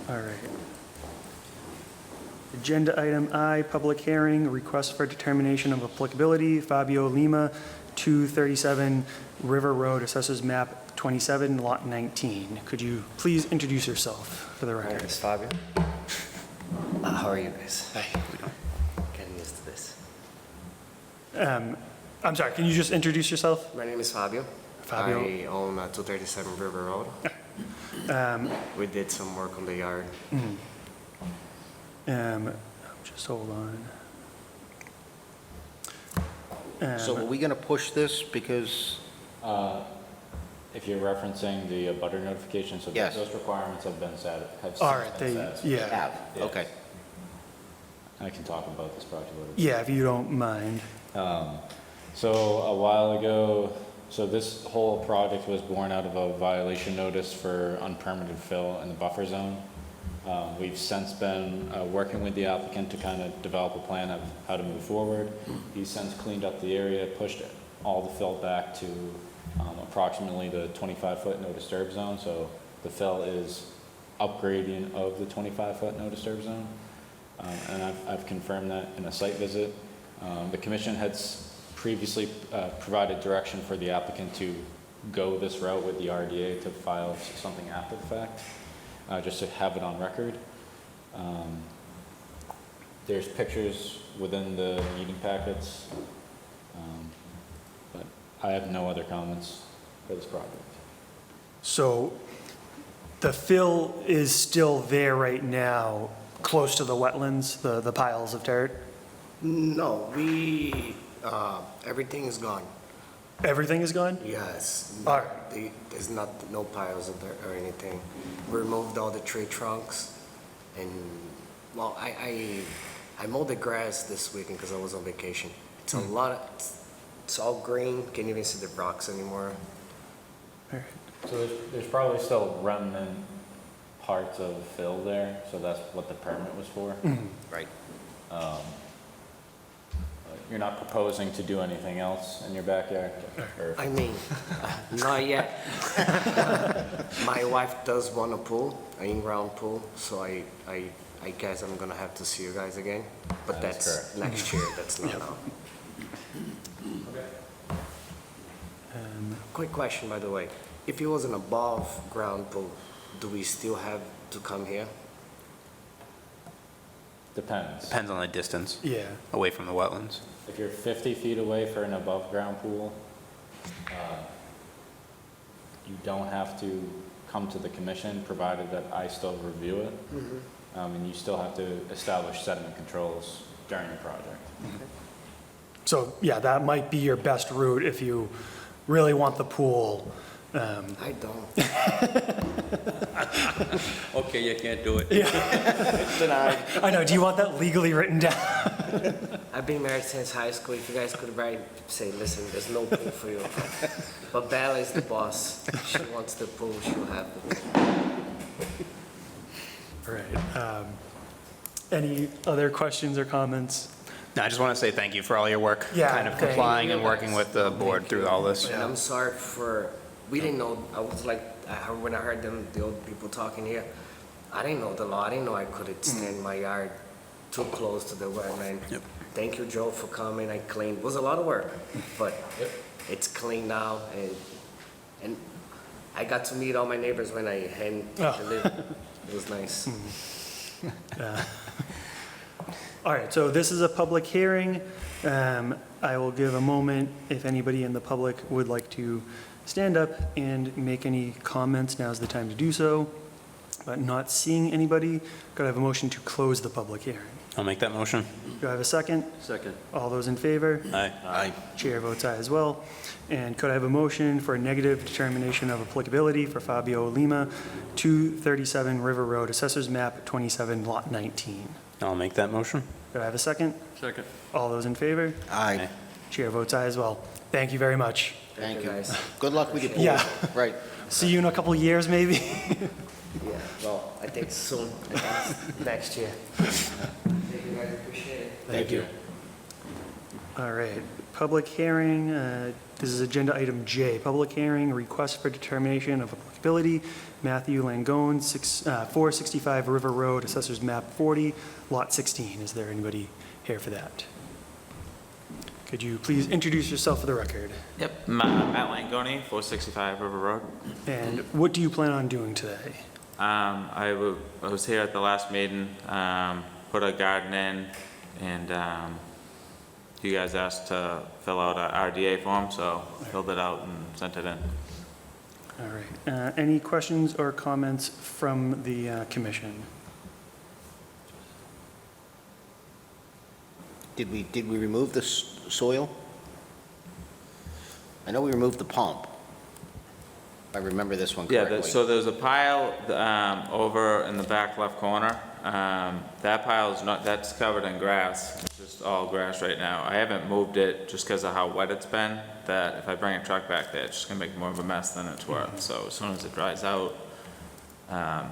Speaker 1: All right. Agenda item I, public hearing, request for determination of applicability, Fabio Lima, 237 River Road, Assessors Map 27, Lot 19. Could you please introduce yourself for the
Speaker 15: My name
Speaker 1: record?
Speaker 15: is Fabio. How are you guys?
Speaker 1: Hi.
Speaker 15: Getting used to this.
Speaker 1: I'm sorry, can you just introduce yourself?
Speaker 15: My name is Fabio.
Speaker 1: Fabio.
Speaker 15: I own 237 River Road. We did some work on the yard.
Speaker 1: Just hold on.
Speaker 14: So are we going to push this because,
Speaker 3: If you're referencing the butter notification, so
Speaker 14: Yes.
Speaker 3: those requirements have been set, have
Speaker 1: All
Speaker 3: since
Speaker 1: right,
Speaker 3: been
Speaker 1: they,
Speaker 3: satisfied.
Speaker 1: yeah,
Speaker 14: have?
Speaker 3: Yes.
Speaker 14: Okay.
Speaker 3: I can talk about this project a little bit.
Speaker 1: yeah, if you don't mind.
Speaker 3: So a while ago, so this whole project was born out of a violation notice for unpermitted fill in the buffer zone. We've since been working with the applicant to kind of develop a plan of how to move forward. He's since cleaned up the area, pushed all the fill back to approximately the 25-foot no disturb zone. So the fill is upgrading of the 25-foot no disturb zone. And I've confirmed that in a site visit. The commission had previously provided direction for the applicant to go this route with the RDA to file something after the fact, just to have it on record. There's pictures within the meeting packets, but I have no other comments for this project.
Speaker 1: So the fill is still there right now, close to the wetlands, the piles of dirt?
Speaker 15: No, everything is gone.
Speaker 1: Everything is gone?
Speaker 15: Yes.
Speaker 1: All right.
Speaker 15: There's no piles of dirt or anything. We removed all the tree trunks and, well, I mowed the grass this weekend because I was on vacation. It's a lot, It's all green, can't even see the rocks anymore.
Speaker 3: So there's probably still remnant parts of fill there, so that's what the permit was for.
Speaker 14: Right.
Speaker 3: But You're not proposing to do anything else in your backyard? Or-
Speaker 15: I mean, not yet. My wife does want a pool, an in-ground pool, so I guess I'm gonna have to see you guys again. But
Speaker 3: That is
Speaker 15: that's
Speaker 3: correct.
Speaker 15: next year, that's not now. Quick question, by the way. If it was an above-ground pool, do we still have to come here?
Speaker 3: Depends.
Speaker 4: Depends on the distance
Speaker 1: Yeah.
Speaker 4: away from the wetlands.
Speaker 3: If you're 50 feet away for an above-ground pool, you don't have to come to the commission, provided that I still review it. And you still have to establish sediment controls during the project.
Speaker 1: So, yeah, that might be your best route if you really want the pool.
Speaker 15: I don't.
Speaker 11: Okay, you can't do it.
Speaker 15: Denied.
Speaker 1: I know, do you want that legally written down?
Speaker 15: I've been married since high school. If you guys could write, say, listen, there's no pool for you. But Bella is the boss. She wants the pool, she'll have the pool.
Speaker 1: All right. Any other questions or comments?
Speaker 4: No, I just want to say thank you for all your work,
Speaker 1: Yeah,
Speaker 4: kind of
Speaker 1: thank
Speaker 4: complying and working with the board through all this.
Speaker 15: And I'm sorry for, we didn't know, I was like, when I heard the old people talking here, I didn't know the law. I didn't know I could extend my yard too close to the wetland.
Speaker 4: Yep.
Speaker 15: Thank you, Joe, for coming. I cleaned, it was a lot of work, but it's clean now, and I got to meet all my neighbors when I hand delivered. It was nice.
Speaker 1: All right, so this is a public hearing. I will give a moment if anybody in the public would like to stand up and make any comments. Now's the time to do so. But not seeing anybody, could I have a motion to close the public hearing?
Speaker 4: I'll make that motion.
Speaker 1: Do I have a second?
Speaker 11: Second.
Speaker 1: All those in favor?
Speaker 4: Aye.
Speaker 14: Aye.
Speaker 1: Chair votes aye as well. And could I have a motion for a negative determination of applicability for Fabio Lima, 237 River Road, Assessors Map 27, Lot 19?
Speaker 4: I'll make that motion.
Speaker 1: Could I have a second?
Speaker 11: Second.
Speaker 1: All those in favor?
Speaker 14: Aye.
Speaker 1: Chair votes aye as well. Thank you very much.
Speaker 14: Thank you.
Speaker 15: guys.
Speaker 14: Good luck with your pool.
Speaker 1: Yeah.
Speaker 14: Right.
Speaker 1: See you in a couple of years, maybe?
Speaker 15: Yeah, well, I think soon, I think next year. Thank you, guys, appreciate it.
Speaker 14: Thank you.
Speaker 1: All right, public hearing, this is agenda item J, public hearing, request for determination of applicability, Matthew Langone, 465 River Road, Assessors Map 40, Lot 16. Is there anybody here for that? Could you please introduce yourself for the record?
Speaker 16: Yep, Matt Langone, 465 River Road.
Speaker 1: And what do you plan on doing today?
Speaker 16: I was here at the last meeting, put a garden in, and you guys asked to fill out a RDA form, so filled it out and sent it in.
Speaker 1: All right, any questions or comments from the commission?
Speaker 14: Did we remove the soil? I know we removed the pump. If I remember this one
Speaker 16: Yeah,
Speaker 14: correctly.
Speaker 16: so there's a pile over in the back left corner. That pile's not, that's covered in grass, it's just all grass right now. I haven't moved it just because of how wet it's been, that if I bring a truck back there, it's just gonna make more of a mess than it's worth. So as soon as it dries out, I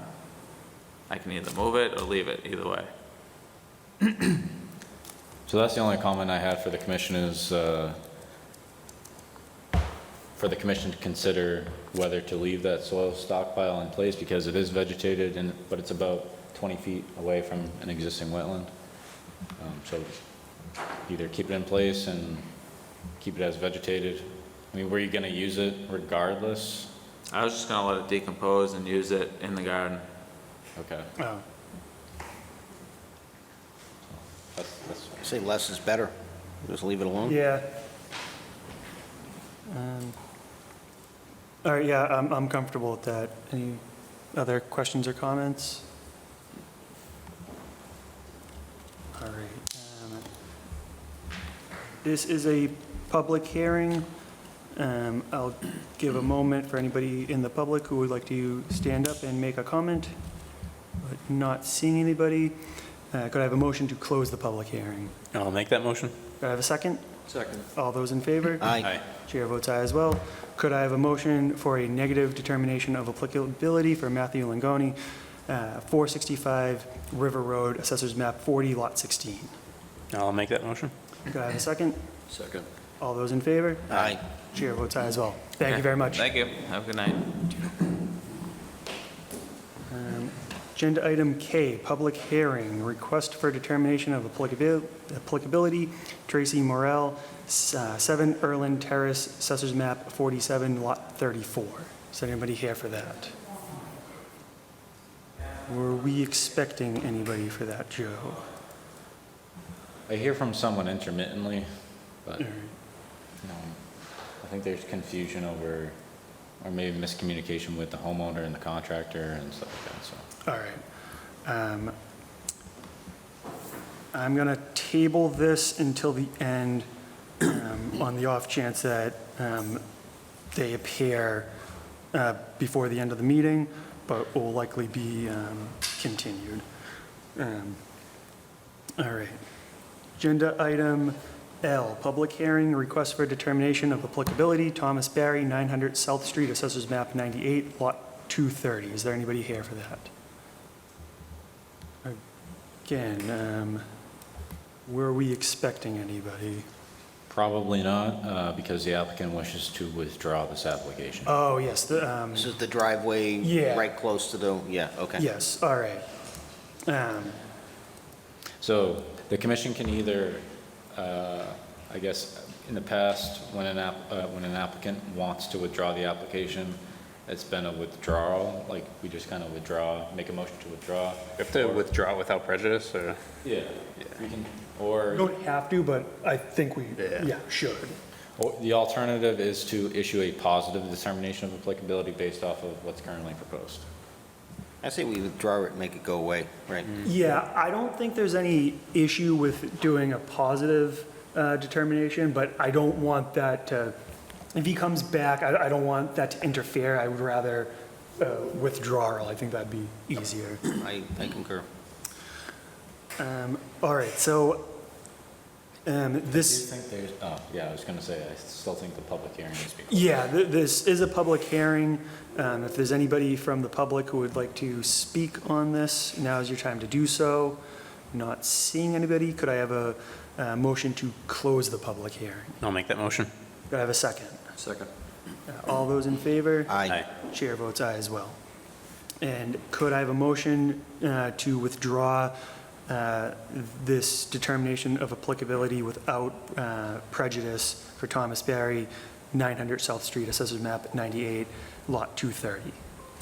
Speaker 16: can either move it or leave it, either way.
Speaker 3: So that's the only comment I had for the commission is for the commission to consider whether to leave that soil stockpile in place because it is vegetated, but it's about 20 feet away from an existing wetland. So either keep it in place and keep it as vegetated. I mean, were you going to use it regardless?
Speaker 16: I was just gonna let it decompose and use it in the garden.
Speaker 3: Okay.
Speaker 1: Oh,
Speaker 14: I say less is better. Just leave it alone.
Speaker 1: yeah. All right, yeah, I'm comfortable with that. Any other questions or comments? All right. This is a public hearing. I'll give a moment for anybody in the public who would like to stand up and make a comment, but not seeing anybody. Could I have a motion to close the public hearing?
Speaker 4: I'll make that motion.
Speaker 1: Could I have a second?
Speaker 11: Second.
Speaker 1: All those in favor?
Speaker 14: Aye.
Speaker 1: Chair votes aye as well. Could I have a motion for a negative determination of applicability for Matthew Langoni, 465 River Road, Assessors Map 40, Lot 16?
Speaker 4: I'll make that motion.
Speaker 1: Could I have a second?
Speaker 11: Second.
Speaker 1: All those in favor?
Speaker 14: Aye.
Speaker 1: Chair votes aye as well. Thank you very much.
Speaker 16: Thank you. Have a good night.
Speaker 1: Agenda item K, public hearing, request for determination of applicability, Tracy Morel, 7 Erlin Terrace, Assessors Map 47, Lot 34. Is there anybody here for that? Were we expecting anybody for that, Joe?
Speaker 3: I hear from someone intermittently, but, I think there's confusion over, or maybe miscommunication with the homeowner and the contractor and stuff like that, so.
Speaker 1: All right. I'm going to table this until the end on the off chance that they appear before the end of the meeting, but will likely be continued. All right. Agenda item L, public hearing, request for determination of applicability, Thomas Barry, 900 South Street, Assessors Map 98, Lot 230. Is there anybody here for that? Again, were we expecting anybody?
Speaker 3: Probably not, because the applicant wishes to withdraw this application.
Speaker 1: Oh, yes,
Speaker 14: This is the driveway
Speaker 1: Yeah.
Speaker 14: right close to the, yeah, okay.
Speaker 1: yes, all right.
Speaker 3: So the commission can either, I guess, in the past, when an applicant wants to withdraw the application, it's been a withdrawal, like we just kind of withdraw, make a motion to withdraw.
Speaker 4: You have to withdraw without prejudice, or?
Speaker 3: Yeah, we can,
Speaker 1: We
Speaker 3: or,
Speaker 1: don't have to, but I think we, should.
Speaker 3: or the alternative is to issue a positive determination of applicability based off of what's currently proposed.
Speaker 14: I say we withdraw it, make it go away, right?
Speaker 1: Yeah, I don't think there's any issue with doing a positive determination, but I don't want that to, if he comes back, I don't want that to interfere. I would rather withdrawal. I think that'd be easier.
Speaker 14: I concur.
Speaker 1: All right, so
Speaker 3: Do
Speaker 1: this.
Speaker 3: you think there's, oh, yeah, I was gonna say, I still think the public hearing is being.
Speaker 1: Yeah, this is a public hearing. If there's anybody from the public who would like to speak on this, now is your time to do so. Not seeing anybody, could I have a motion to close the public hearing?
Speaker 4: I'll make that motion.
Speaker 1: Could I have a second?
Speaker 11: Second.
Speaker 1: All those in favor?
Speaker 14: Aye.
Speaker 1: Chair votes aye as well. And could I have a motion to withdraw this determination of applicability without prejudice for Thomas Barry, 900 South Street, Assessors Map 98, Lot 230?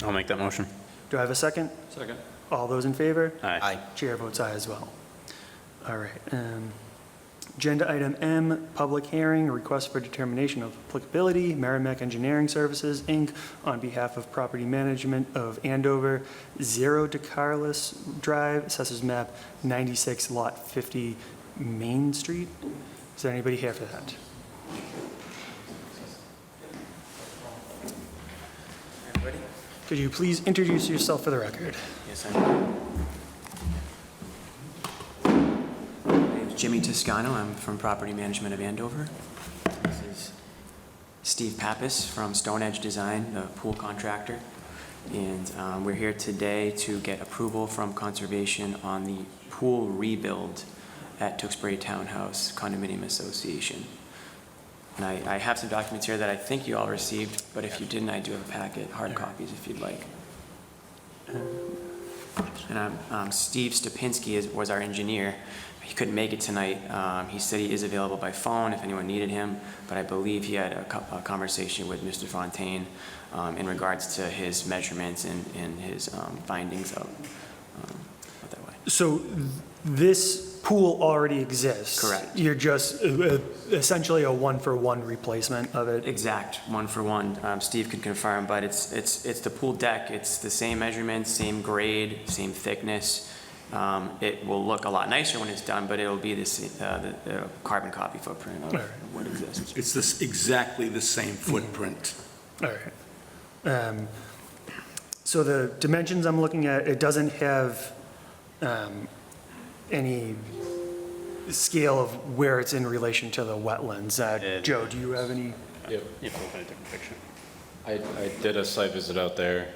Speaker 4: I'll make that motion.
Speaker 1: Do I have a second?
Speaker 11: Second.
Speaker 1: All those in favor?
Speaker 14: Aye.
Speaker 1: Chair votes aye as well. All right. Agenda item M, public hearing, request for determination of applicability, Merrimack Engineering Services, Inc., on behalf of Property Management of Andover, 0 DeCarlos Drive, Assessors Map 96, Lot 50, Main Street. Is there anybody here for that?
Speaker 17: Everybody?
Speaker 1: Could you please introduce yourself for the record?
Speaker 17: Yes, I am. My name's Jimmy Toscano. I'm from Property Management of Andover. This is Steve Pappas from Stone Edge Design, the pool contractor. And we're here today to get approval from Conservation on the pool rebuild at Tewksbury Townhouse Condominium Association. And I have some documents here that I think you all received, but if you didn't, I do have a packet, hard copies if you'd like. And Steve Stupinski was our engineer. He couldn't make it tonight. He said he is available by phone if anyone needed him, but I believe he had a conversation with Mr. Fontaine in regards to his measurements and his findings of that way.
Speaker 1: So this pool already exists?
Speaker 17: Correct.
Speaker 1: You're just essentially a one-for-one replacement of it?
Speaker 17: Exact, one-for-one. Steve could confirm, but it's the pool deck. It's the same measurements, same grade, same thickness. It will look a lot nicer when it's done, but it'll be the carbon copy footprint of what exists.
Speaker 13: It's this, exactly the same footprint.
Speaker 1: All right. So the dimensions I'm looking at, it doesn't have any scale of where it's in relation to the wetlands. Joe, do you have any?
Speaker 3: Yep.
Speaker 11: You can open a different picture.
Speaker 3: I did a site visit out there,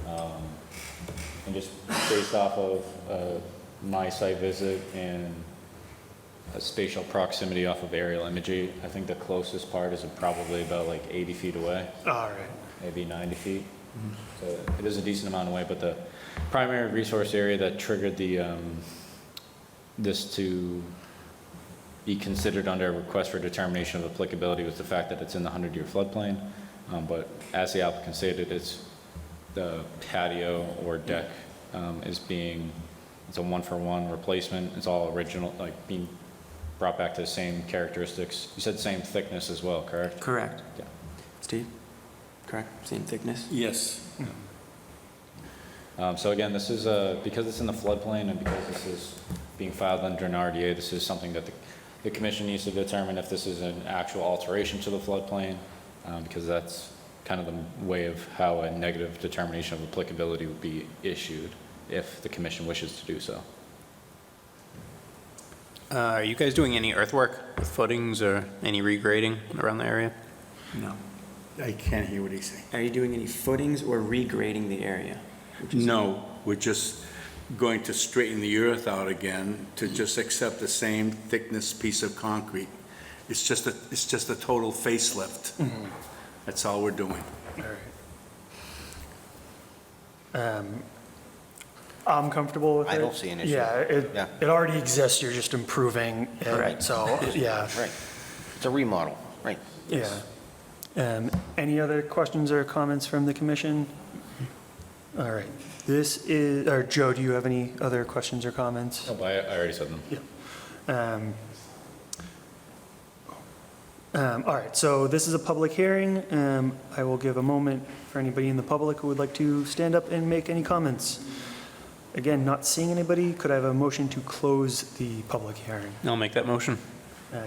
Speaker 3: and just based off of my site visit and a spatial proximity off of aerial imagery, I think the closest part is probably about like 80 feet away,
Speaker 1: All right.
Speaker 3: maybe 90 feet. So it is a decent amount away, but the primary resource area that triggered the, this to be considered under a request for determination of applicability was the fact that it's in the 100-year floodplain. But as the applicant stated, it's the patio or deck is being, it's a one-for-one replacement. It's all original, like being brought back to the same characteristics. You said same thickness as well, correct?
Speaker 17: Correct.
Speaker 3: Yeah.
Speaker 17: Steve? Correct? Same thickness?
Speaker 11: Yes.
Speaker 3: So again, this is, because it's in the floodplain and because this is being filed under an RDA, this is something that the commission needs to determine if this is an actual alteration to the floodplain, because that's kind of the way of how a negative determination of applicability would be issued if the commission wishes to do so.
Speaker 4: Are you guys doing any earthwork with footings or any regrading around the area?
Speaker 17: No.
Speaker 13: I can't hear what he's saying.
Speaker 17: Are you doing any footings or regrading the area?
Speaker 11: No, we're just going to straighten the earth out again to just accept the same thickness piece of concrete. It's just a total facelift. That's all we're doing.
Speaker 1: All right. I'm comfortable with it.
Speaker 14: I don't see an issue.
Speaker 1: Yeah,
Speaker 14: Yeah.
Speaker 1: it already exists, you're just improving it.
Speaker 14: Correct.
Speaker 1: So, yeah,
Speaker 14: Right. It's a remodel, right.
Speaker 1: yeah. Any other questions or comments from the commission? All right, this is, or Joe, do you have any other questions or comments?
Speaker 3: Oh, I already said them.
Speaker 1: All right, so this is a public hearing. I will give a moment for anybody in the public who would like to stand up and make any comments. Again, not seeing anybody, could I have a motion to close the public hearing?
Speaker 4: I'll make that motion.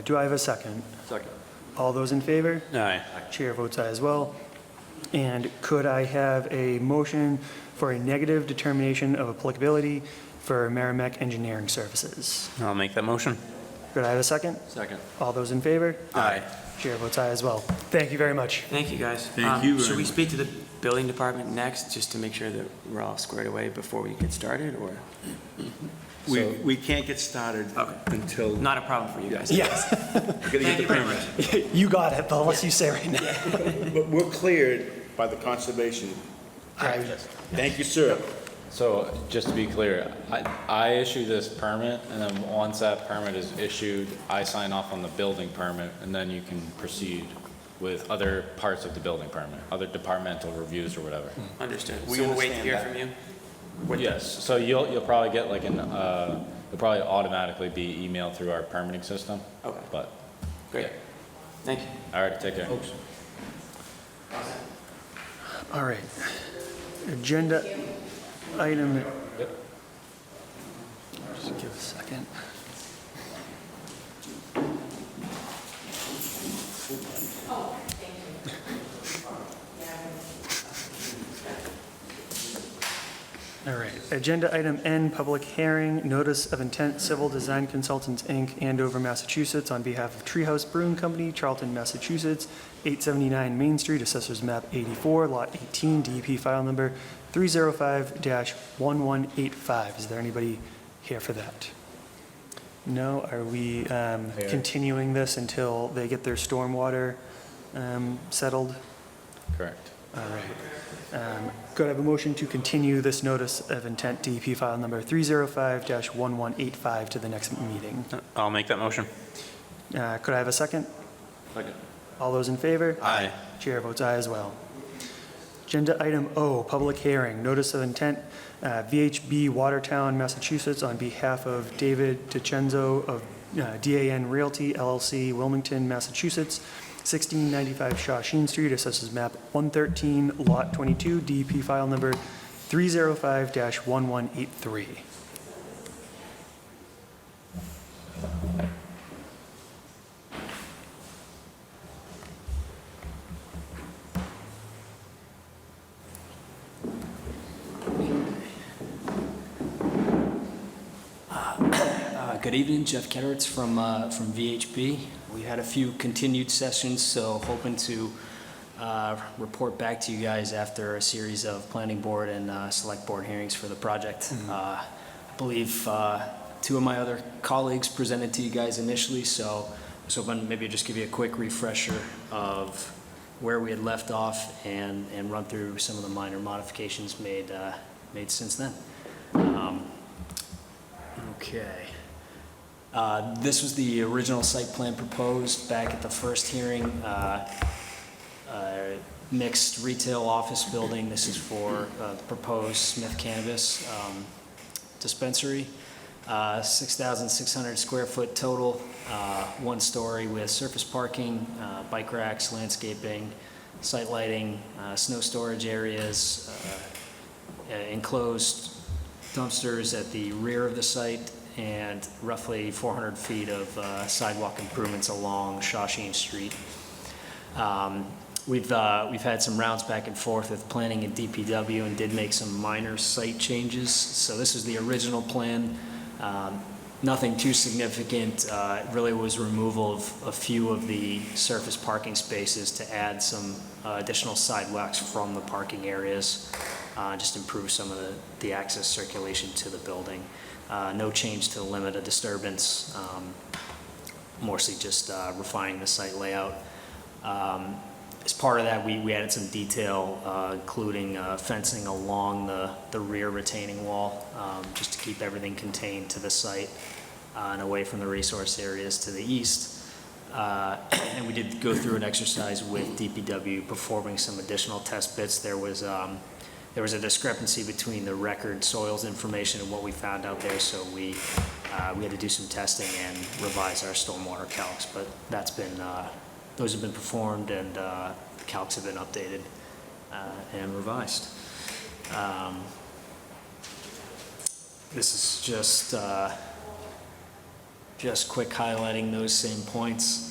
Speaker 1: Do I have a second?
Speaker 8: Second.
Speaker 1: All those in favor?
Speaker 4: Aye.
Speaker 1: Chair votes aye as well. And could I have a motion for a negative determination of applicability for Merrimack Engineering Services?
Speaker 4: I'll make that motion.
Speaker 1: Could I have a second?
Speaker 8: Second.
Speaker 1: All those in favor?
Speaker 4: Aye.
Speaker 1: Chair votes aye as well. Thank you very much.
Speaker 17: Thank you, guys.
Speaker 11: Thank you very
Speaker 17: Should we
Speaker 11: much.
Speaker 17: speak to the building department next, just to make sure that we're all squared away before we get started, or?
Speaker 11: We can't get started until.
Speaker 17: Not a problem for you guys.
Speaker 1: Yes,
Speaker 11: We gotta get
Speaker 17: Thank
Speaker 11: the
Speaker 17: you very
Speaker 11: permit.
Speaker 17: much.
Speaker 1: you got it, but unless you say right now.
Speaker 11: But we're cleared by the conservation. Thank you, sir.
Speaker 3: So just to be clear, I issue this permit, and then once that permit is issued, I sign off on the building permit, and then you can proceed with other parts of the building permit, other departmental reviews or whatever.
Speaker 17: Understood.
Speaker 11: We
Speaker 17: So we'll wait to
Speaker 11: understand
Speaker 17: hear
Speaker 11: that.
Speaker 17: from you?
Speaker 3: Yes, so you'll probably get like you'll probably automatically be emailed through our permitting system.
Speaker 17: Okay.
Speaker 3: But,
Speaker 17: Great. Thank you.
Speaker 3: all right, take care.
Speaker 1: All right. Agenda item.
Speaker 3: Yep.
Speaker 1: Just give a second. All right, agenda item N, public hearing, notice of intent, Civil Design Consultants, Inc., Andover, Massachusetts, on behalf of Treehouse Brewing Company, Charlton, Massachusetts, 879 Main Street, Assessors Map 84, Lot 18, DEP file number 305-1185. Is there anybody here for that? No? Are we continuing this until they get their stormwater settled?
Speaker 3: Correct.
Speaker 1: All right. Could I have a motion to continue this notice of intent DEP file number 305-1185 to the next meeting?
Speaker 4: I'll make that motion.
Speaker 1: Could I have a second?
Speaker 8: Second.
Speaker 1: All those in favor?
Speaker 4: Aye.
Speaker 1: Chair votes aye as well. Agenda item O, public hearing, notice of intent, VHB Watertown, Massachusetts, on behalf of David DiCenzo of DAN Realty LLC, Wilmington, Massachusetts, 1695 Shawshene Street, Assessors Map 113, Lot 22, DEP file number 305-1183.
Speaker 18: Good evening, Jeff Ketteritz from VHB. We had a few continued sessions, so hoping to report back to you guys after a series of planning board and select board hearings for the project. I believe two of my other colleagues presented to you guys initially, so I was hoping maybe just give you a quick refresher of where we had left off and run through some of the minor modifications made since then. Okay. This was the original site plan proposed back at the first hearing. Mixed retail office building. This is for the proposed Smith Cannabis dispensary. 6,600 square foot total, one story with surface parking, bike racks, landscaping, site lighting, snow storage areas, enclosed dumpsters at the rear of the site, and roughly 400 feet of sidewalk improvements along Shawshene Street. We've had some rounds back and forth with planning and DPW and did make some minor site changes. So this is the original plan. Nothing too significant. It really was removal of a few of the surface parking spaces to add some additional sidewalks from the parking areas, just improve some of the access circulation to the building. No change to the limit of disturbance, mostly just refining the site layout. As part of that, we added some detail, including fencing along the rear retaining wall, just to keep everything contained to the site and away from the resource areas to the east. And we did go through an exercise with DPW performing some additional test bits. There was a discrepancy between the record soils information and what we found out there, so we had to do some testing and revise our stormwater calcs, but that's been those have been performed, and the calcs have been updated and revised. This is just quick highlighting those same points.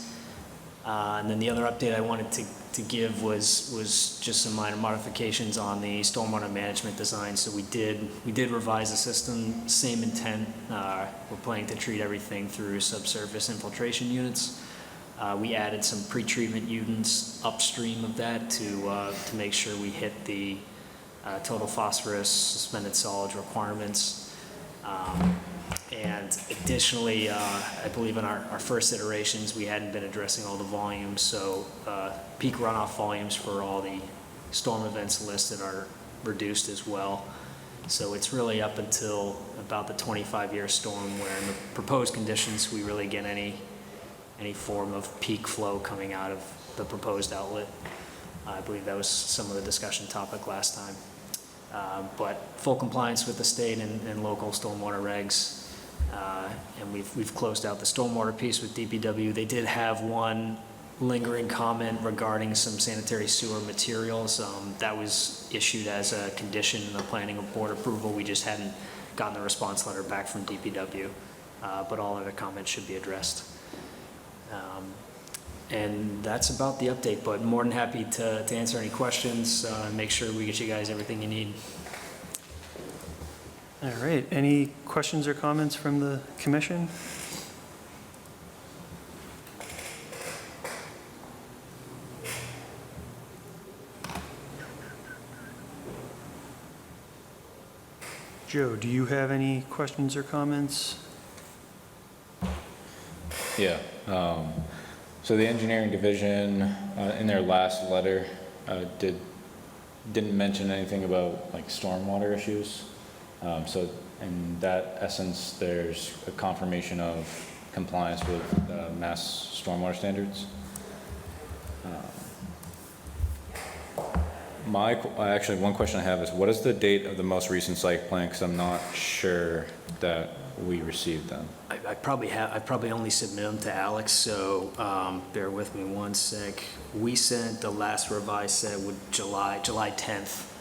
Speaker 18: And then the other update I wanted to give was just some minor modifications on the stormwater management design. So we did revise the system, same intent. We're planning to treat everything through subsurface infiltration units. We added some pretreatment units upstream of that to make sure we hit the total phosphorus suspended solids requirements. And additionally, I believe in our first iterations, we hadn't been addressing all the volumes, so peak runoff volumes for all the storm events listed are reduced as well. So it's really up until about the 25-year storm where in the proposed conditions, we really get any form of peak flow coming out of the proposed outlet. I believe that was some of the discussion topic last time. But full compliance with the state and local stormwater regs. And we've closed out the stormwater piece with DPW. They did have one lingering comment regarding some sanitary sewer materials. That was issued as a condition in the planning board approval. We just hadn't gotten the response letter back from DPW. But all other comments should be addressed. And that's about the update, but more than happy to answer any questions and make sure we get you guys everything you need.
Speaker 1: All right, any questions or comments from the commission? Joe, do you have any questions or comments?
Speaker 3: Yeah. So the engineering division, in their last letter, didn't mention anything about like stormwater issues. So in that essence, there's a confirmation of compliance with Mass stormwater standards. Actually, one question I have is, what is the date of the most recent site plan? Because I'm not sure that we received them.
Speaker 18: I probably only submitted them to Alex, so bear with me one sec. We sent the last revised set with July 10th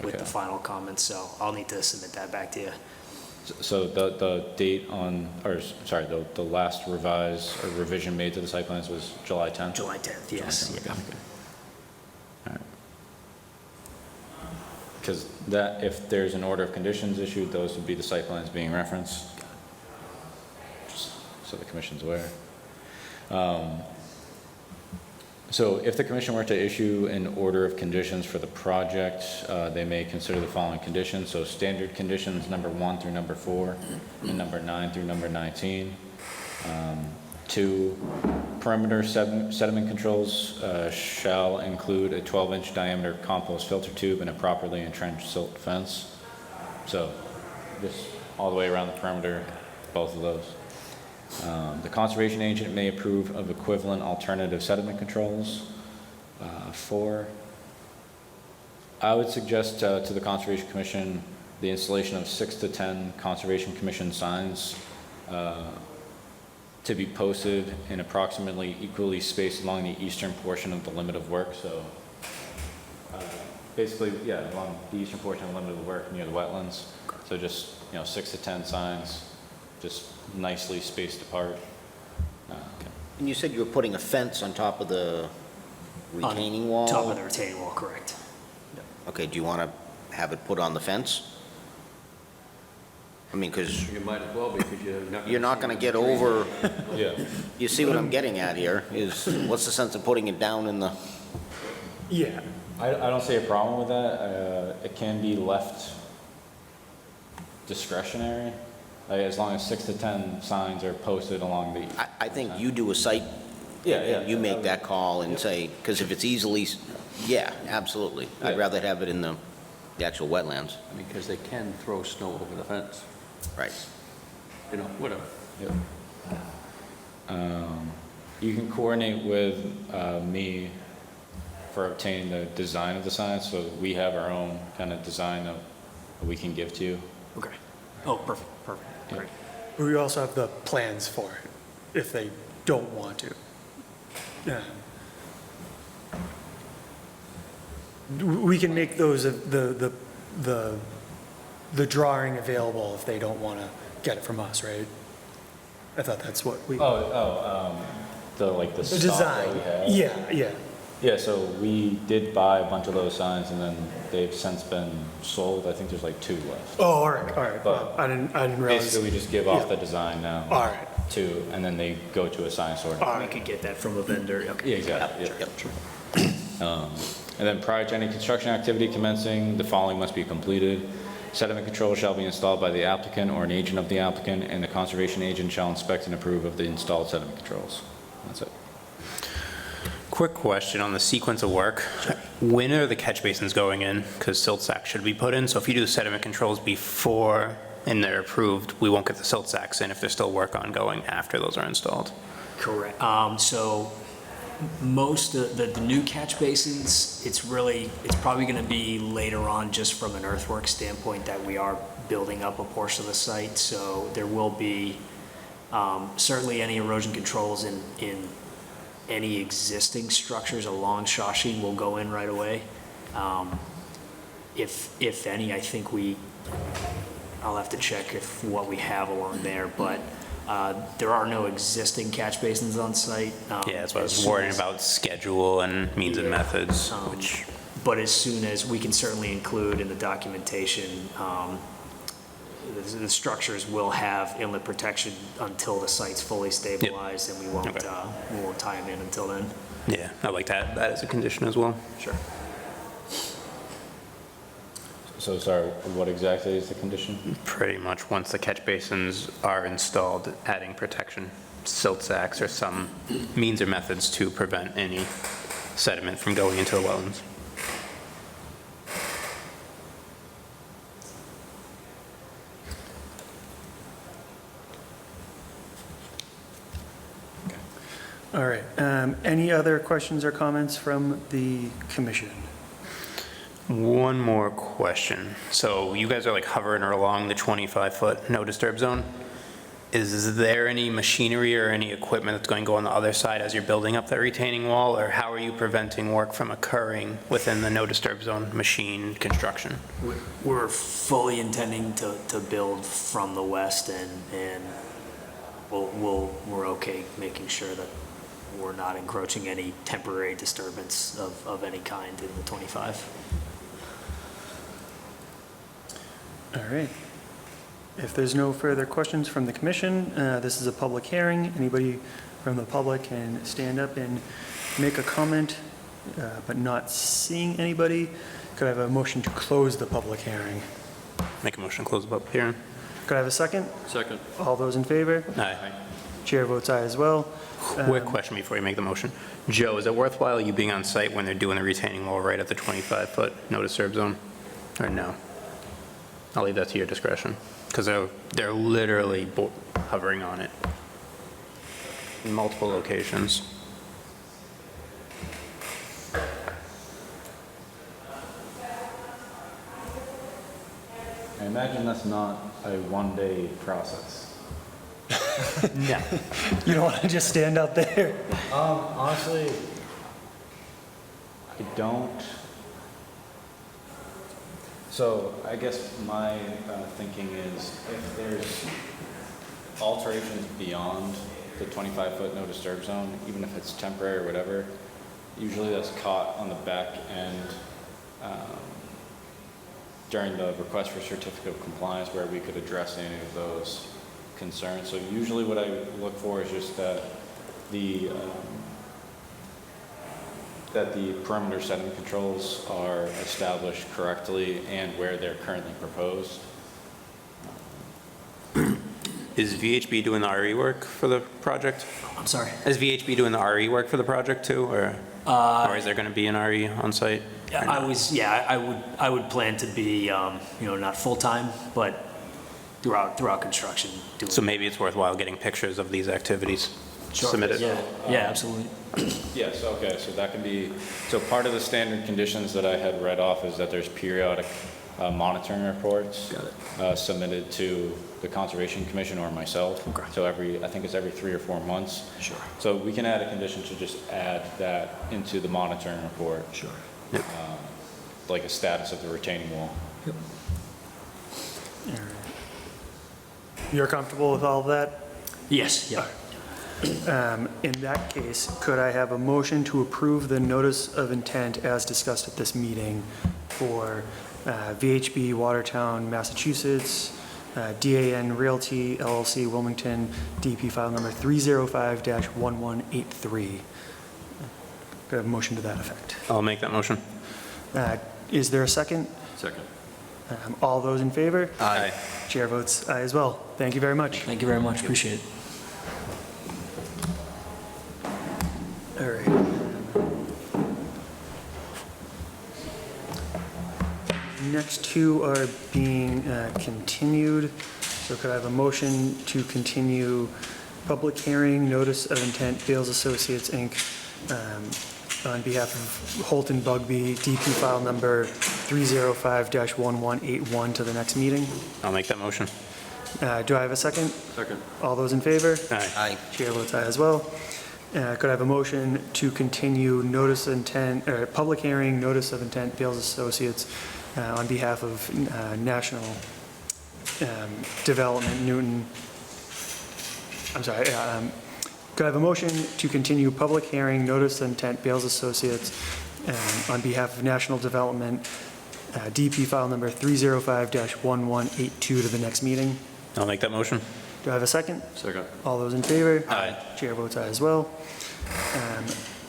Speaker 18: with the final comments, so I'll need to submit that back to you.
Speaker 3: So the date on, or sorry, the last revise or revision made to the site plans was July 10th?
Speaker 18: July 10th, yes.
Speaker 3: July 10th, okay. All right. Because that, if there's an order of conditions issued, those would be the site plans being referenced. Just so the commission's aware. So if the commission were to issue an order of conditions for the project, they may consider the following conditions. So standard conditions number 1 through number 4, and number 9 through number 19. 2, perimeter sediment controls shall include a 12-inch diameter compost filter tube and a properly entrenched silt fence. So just all the way around the perimeter, both of those. The conservation agent may approve of equivalent alternative sediment controls. 4, I would suggest to the Conservation Commission the installation of 6 to 10 Conservation Commission signs to be posted in approximately equally spaced along the eastern portion of the limit of work. So basically, yeah, along the eastern portion of the limit of work near the wetlands. So just, 6 to 10 signs, just nicely spaced apart.
Speaker 14: And you said you were putting a fence on top of the retaining wall?
Speaker 18: Top of the retaining wall, correct.
Speaker 14: Okay, do you want to have it put on the fence? I mean, because
Speaker 11: You might as well, because
Speaker 14: you're not going to get over,
Speaker 3: Yeah.
Speaker 14: you see what I'm getting at here, is what's the sense of putting it down in the,
Speaker 1: Yeah.
Speaker 3: I don't see a problem with that. It can be left discretionary, as long as 6 to 10 signs are posted along the.
Speaker 14: I think you do a site, you make that call and say, because if it's easily, yeah, absolutely. I'd
Speaker 3: Yeah. rather
Speaker 14: have it in the actual wetlands.
Speaker 11: Because they can throw snow over the fence,
Speaker 14: Right.
Speaker 11: whatever.
Speaker 3: Yep. You can coordinate with me for obtaining the design of the signs, so we have our own kind of design that we can give to you.
Speaker 18: Okay. Oh, perfect, great.
Speaker 1: We also have the plans for it, if they don't want to. We can make those, the drawing available if they don't want to get it from us, right? I thought that's what we.
Speaker 3: The stock
Speaker 1: design.
Speaker 3: that we have.
Speaker 1: Yeah.
Speaker 3: Yeah, so we did buy a bunch of those signs, and then they've since been sold. I think there's like 2 left.
Speaker 1: Oh, all right.
Speaker 3: But
Speaker 1: I didn't realize.
Speaker 3: Basically, we just give off the design now.
Speaker 1: All right.
Speaker 3: And then they go to a sign sorter.
Speaker 18: We could get that from a vendor, okay.
Speaker 3: Yeah, exactly. And then prior to any construction activity commencing, the following must be completed. Sediment control shall be installed by the applicant or an agent of the applicant, and the conservation agent shall inspect and approve of the installed sediment controls. That's it.
Speaker 4: Quick question on the sequence of work. When are the catch basins going in? Because silt sacks should be put in, so if you do the sediment controls before and they're approved, we won't get the silt sacks in if there's still work ongoing after those are installed.
Speaker 18: Correct. So most of the new catch basins, it's probably going to be later on just from an earthwork standpoint that we are building up a portion of the site. So there will be certainly any erosion controls in any existing structures along Shawshene will go in right away. If any, I think I'll have to check what we have along there, but there are no existing catch basins on site.
Speaker 4: Yeah, that's what I was worrying about, schedule and means and methods,
Speaker 18: But as soon as we can certainly include in the documentation, the structures will have inlet protection until the site's fully stabilized, and we won't tie them in until then.
Speaker 4: Yeah, I'd like that as a condition as well.
Speaker 18: Sure.
Speaker 3: So sorry, what exactly is the condition?
Speaker 4: Pretty much, once the catch basins are installed, adding protection, silt sacks or some means or methods to prevent any sediment from going into the wetlands.
Speaker 1: All right. Any other questions or comments from the commission?
Speaker 4: One more question. So you guys are like hovering along the 25-foot no disturb zone. Is there any machinery or any equipment that's going to go on the other side as you're building up that retaining wall? Or how are you preventing work from occurring within the no disturb zone machine construction?
Speaker 18: We're fully intending to build from the west, and we're okay making sure that we're not encroaching any temporary disturbance of any kind in the 25.
Speaker 1: All right. If there's no further questions from the commission, this is a public hearing. Anybody from the public can stand up and make a comment, but not seeing anybody. Could I have a motion to close the public hearing?
Speaker 4: Make a motion to close the public hearing.
Speaker 1: Could I have a second?
Speaker 2: Second.
Speaker 1: All those in favor?
Speaker 4: Aye.
Speaker 1: Chair votes aye as well.
Speaker 4: Quick question before you make the motion. Joe, is it worthwhile you being on site when they're doing the retaining wall right at the 25-foot no disturb zone? Or no? I'll leave that to your discretion, because they're literally hovering on it in multiple locations.
Speaker 3: I imagine that's not a one-day process.
Speaker 4: No.
Speaker 1: You don't want to just stand out there?
Speaker 3: Honestly, I don't. So I guess my thinking is if there's alterations beyond the 25-foot no disturb zone, even if it's temporary or whatever, usually that's caught on the back end during the request for certificate of compliance where we could address any of those concerns. So usually what I look for is just that the perimeter setting controls are established correctly and where they're currently proposed.
Speaker 4: Is VHB doing the RE work for the project?
Speaker 18: I'm sorry.
Speaker 4: Is VHB doing the RE work for the project too, or is there going to be an RE on site?
Speaker 18: I would plan to be, not full-time, but throughout construction.
Speaker 4: So maybe it's worthwhile getting pictures of these activities submitted.
Speaker 18: Yeah, absolutely.
Speaker 3: Yes, okay, so that can be, so part of the standard conditions that I had read off is that there's periodic monitoring reports submitted to the Conservation Commission or myself. Okay. So I think it's every 3 or 4 months.
Speaker 18: Sure.
Speaker 3: So we can add a condition to just add that into the monitoring report.
Speaker 18: Sure.
Speaker 3: Like a status of the retaining wall.
Speaker 18: Yep.
Speaker 1: You're comfortable with all of that?
Speaker 18: Yes, yeah.
Speaker 1: In that case, could I have a motion to approve the notice of intent as discussed at this meeting for VHB Watertown, Massachusetts, DAN Realty LLC Wilmington, DP file number 305-1183? Could I have a motion to that effect?
Speaker 4: I'll make that motion.
Speaker 1: Is there a second?
Speaker 2: Second.
Speaker 1: All those in favor?
Speaker 4: Aye.
Speaker 1: Chair votes aye as well. Thank you very much.
Speaker 18: Thank you very much, appreciate it.
Speaker 1: All right. Next two are being continued. So could I have a motion to continue public hearing, notice of intent, Bales Associates, Inc., on behalf of Holton Bugby, DP file number 305-1181 to the next meeting?
Speaker 4: I'll make that motion.
Speaker 1: Do I have a second?
Speaker 2: Second.
Speaker 1: All those in favor?
Speaker 14: Aye.
Speaker 1: Chair votes aye as well. Could I have a motion to continue notice of intent, or public hearing, notice of intent, Bales Associates, on behalf of National Development Newton? I'm sorry. Could I have a motion to continue public hearing, notice of intent, Bales Associates, on behalf of National Development, DP file number 305-1182 to the next meeting?
Speaker 4: I'll make that motion.
Speaker 1: Do I have a second?
Speaker 2: Second.
Speaker 1: All those in favor?
Speaker 4: Aye.
Speaker 1: Chair votes aye as well.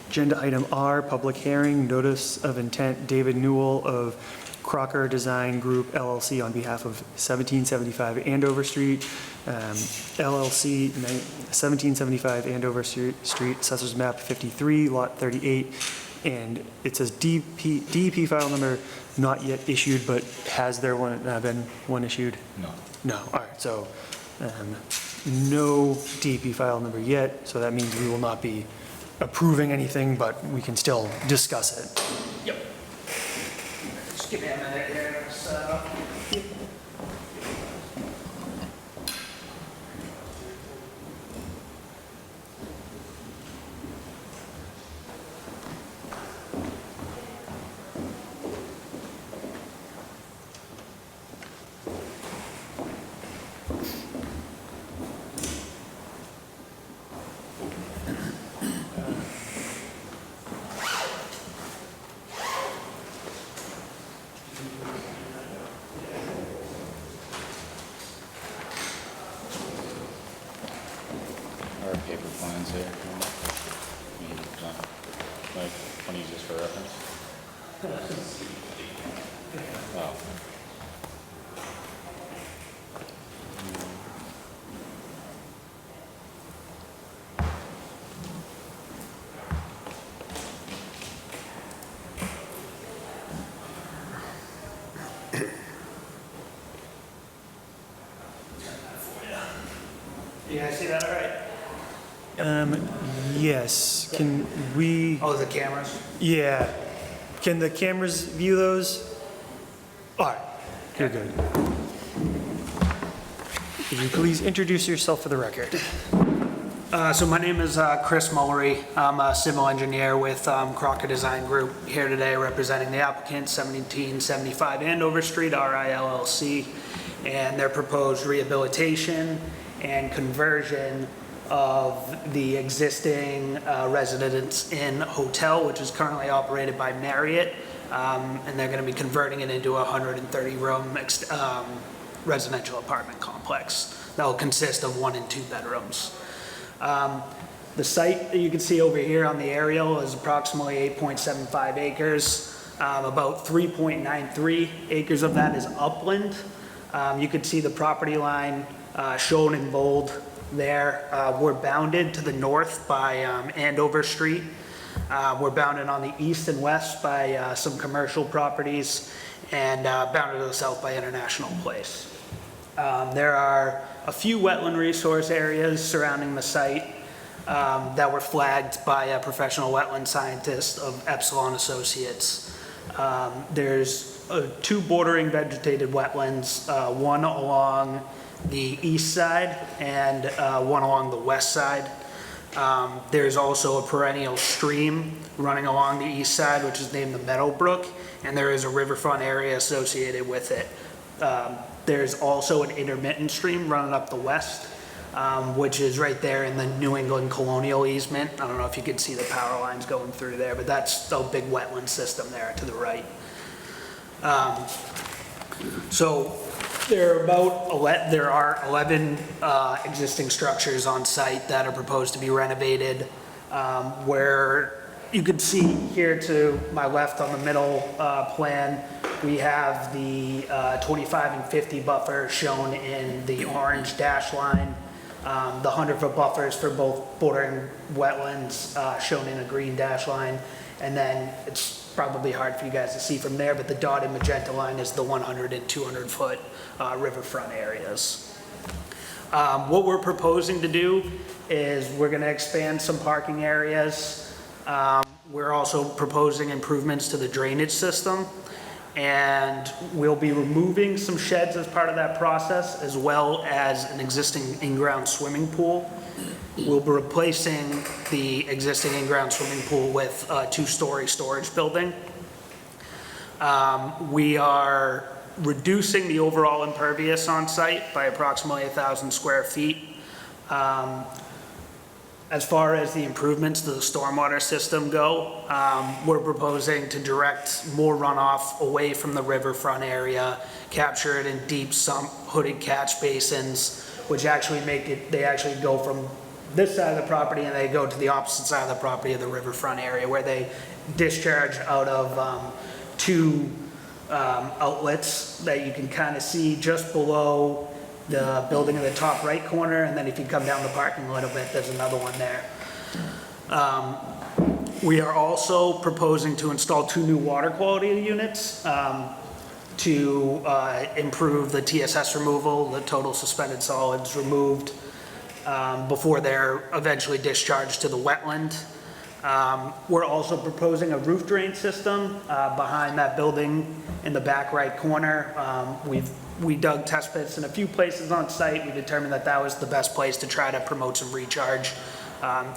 Speaker 1: Agenda item R, public hearing, notice of intent, David Newell of Crocker Design Group LLC on behalf of 1775 Andover Street, LLC, 1775 Andover Street, Assessors Map 53, Lot 38, and it says DEP file number not yet issued, but has there been one issued?
Speaker 3: No.
Speaker 1: No, all right, so no DEP file number yet, so that means we will not be approving anything, but we can still discuss it.
Speaker 18: Yep.
Speaker 1: Just give me a minute here, so.
Speaker 3: to use this for reference? Oh.
Speaker 1: You guys see that all right? Yes, can we?
Speaker 19: Oh, the cameras?
Speaker 1: Yeah. Can the cameras view those? All right, you're good. Could you please introduce yourself for the record?
Speaker 19: So my name is Chris Mullery. I'm a civil engineer with Crocker Design Group, here today representing the applicant, 1775 Andover Street, RI LLC, and their proposed rehabilitation and conversion of the existing Residence Inn Hotel, which is currently operated by Marriott, and they're going to be converting it into a 130-room residential apartment complex that will consist of 1 and 2 bedrooms. The site that you can see over here on the aerial is approximately 8.75 acres. About 3.93 acres of that is upland. You can see the property line shown in bold there. We're bounded to the north by Andover Street. We're bounded on the east and west by some commercial properties, and bounded to the south by International Place. There are a few wetland resource areas surrounding the site that were flagged by a professional wetland scientist of Epsilon Associates. There's 2 bordering vegetated wetlands, one along the east side and one along the west side. There's also a perennial stream running along the east side, which is named the Meadowbrook, and there is a riverfront area associated with it. There's also an intermittent stream running up the west, which is right there in the New England Colonial easement. I don't know if you can see the power lines going through there, but that's a big wetland system there to the right. So there are 11 existing structures on site that are proposed to be renovated, where you can see here to my left on the middle plan, we have the 25 and 50 buffer shown in the orange dash line. The 100-foot buffers for both bordering wetlands shown in a green dash line. And then it's probably hard for you guys to see from there, but the dotted magenta line is the 100 and 200-foot riverfront areas. What we're proposing to do is we're going to expand some parking areas. We're also proposing improvements to the drainage system, and we'll be removing some sheds as part of that process, as well as an existing in-ground swimming pool. We'll be replacing the existing in-ground swimming pool with a 2-story storage building. We are reducing the overall impervious on site by approximately 1,000 square feet. As far as the improvements to the stormwater system go, we're proposing to direct more runoff away from the riverfront area, capture it in deep sump hooded catch basins, which actually they actually go from this side of the property and they go to the opposite side of the property of the riverfront area, where they discharge out of 2 outlets that you can kind of see just below the building in the top right corner, and then if you come down the parking a little bit, there's another one there. We are also proposing to install 2 new water quality units to improve the TSS removal, the total suspended solids removed, before they're eventually discharged to the wetland. We're also proposing a roof drain system behind that building in the back right corner. We dug test pits in a few places on site. We determined that that was the best place to try to promote some recharge.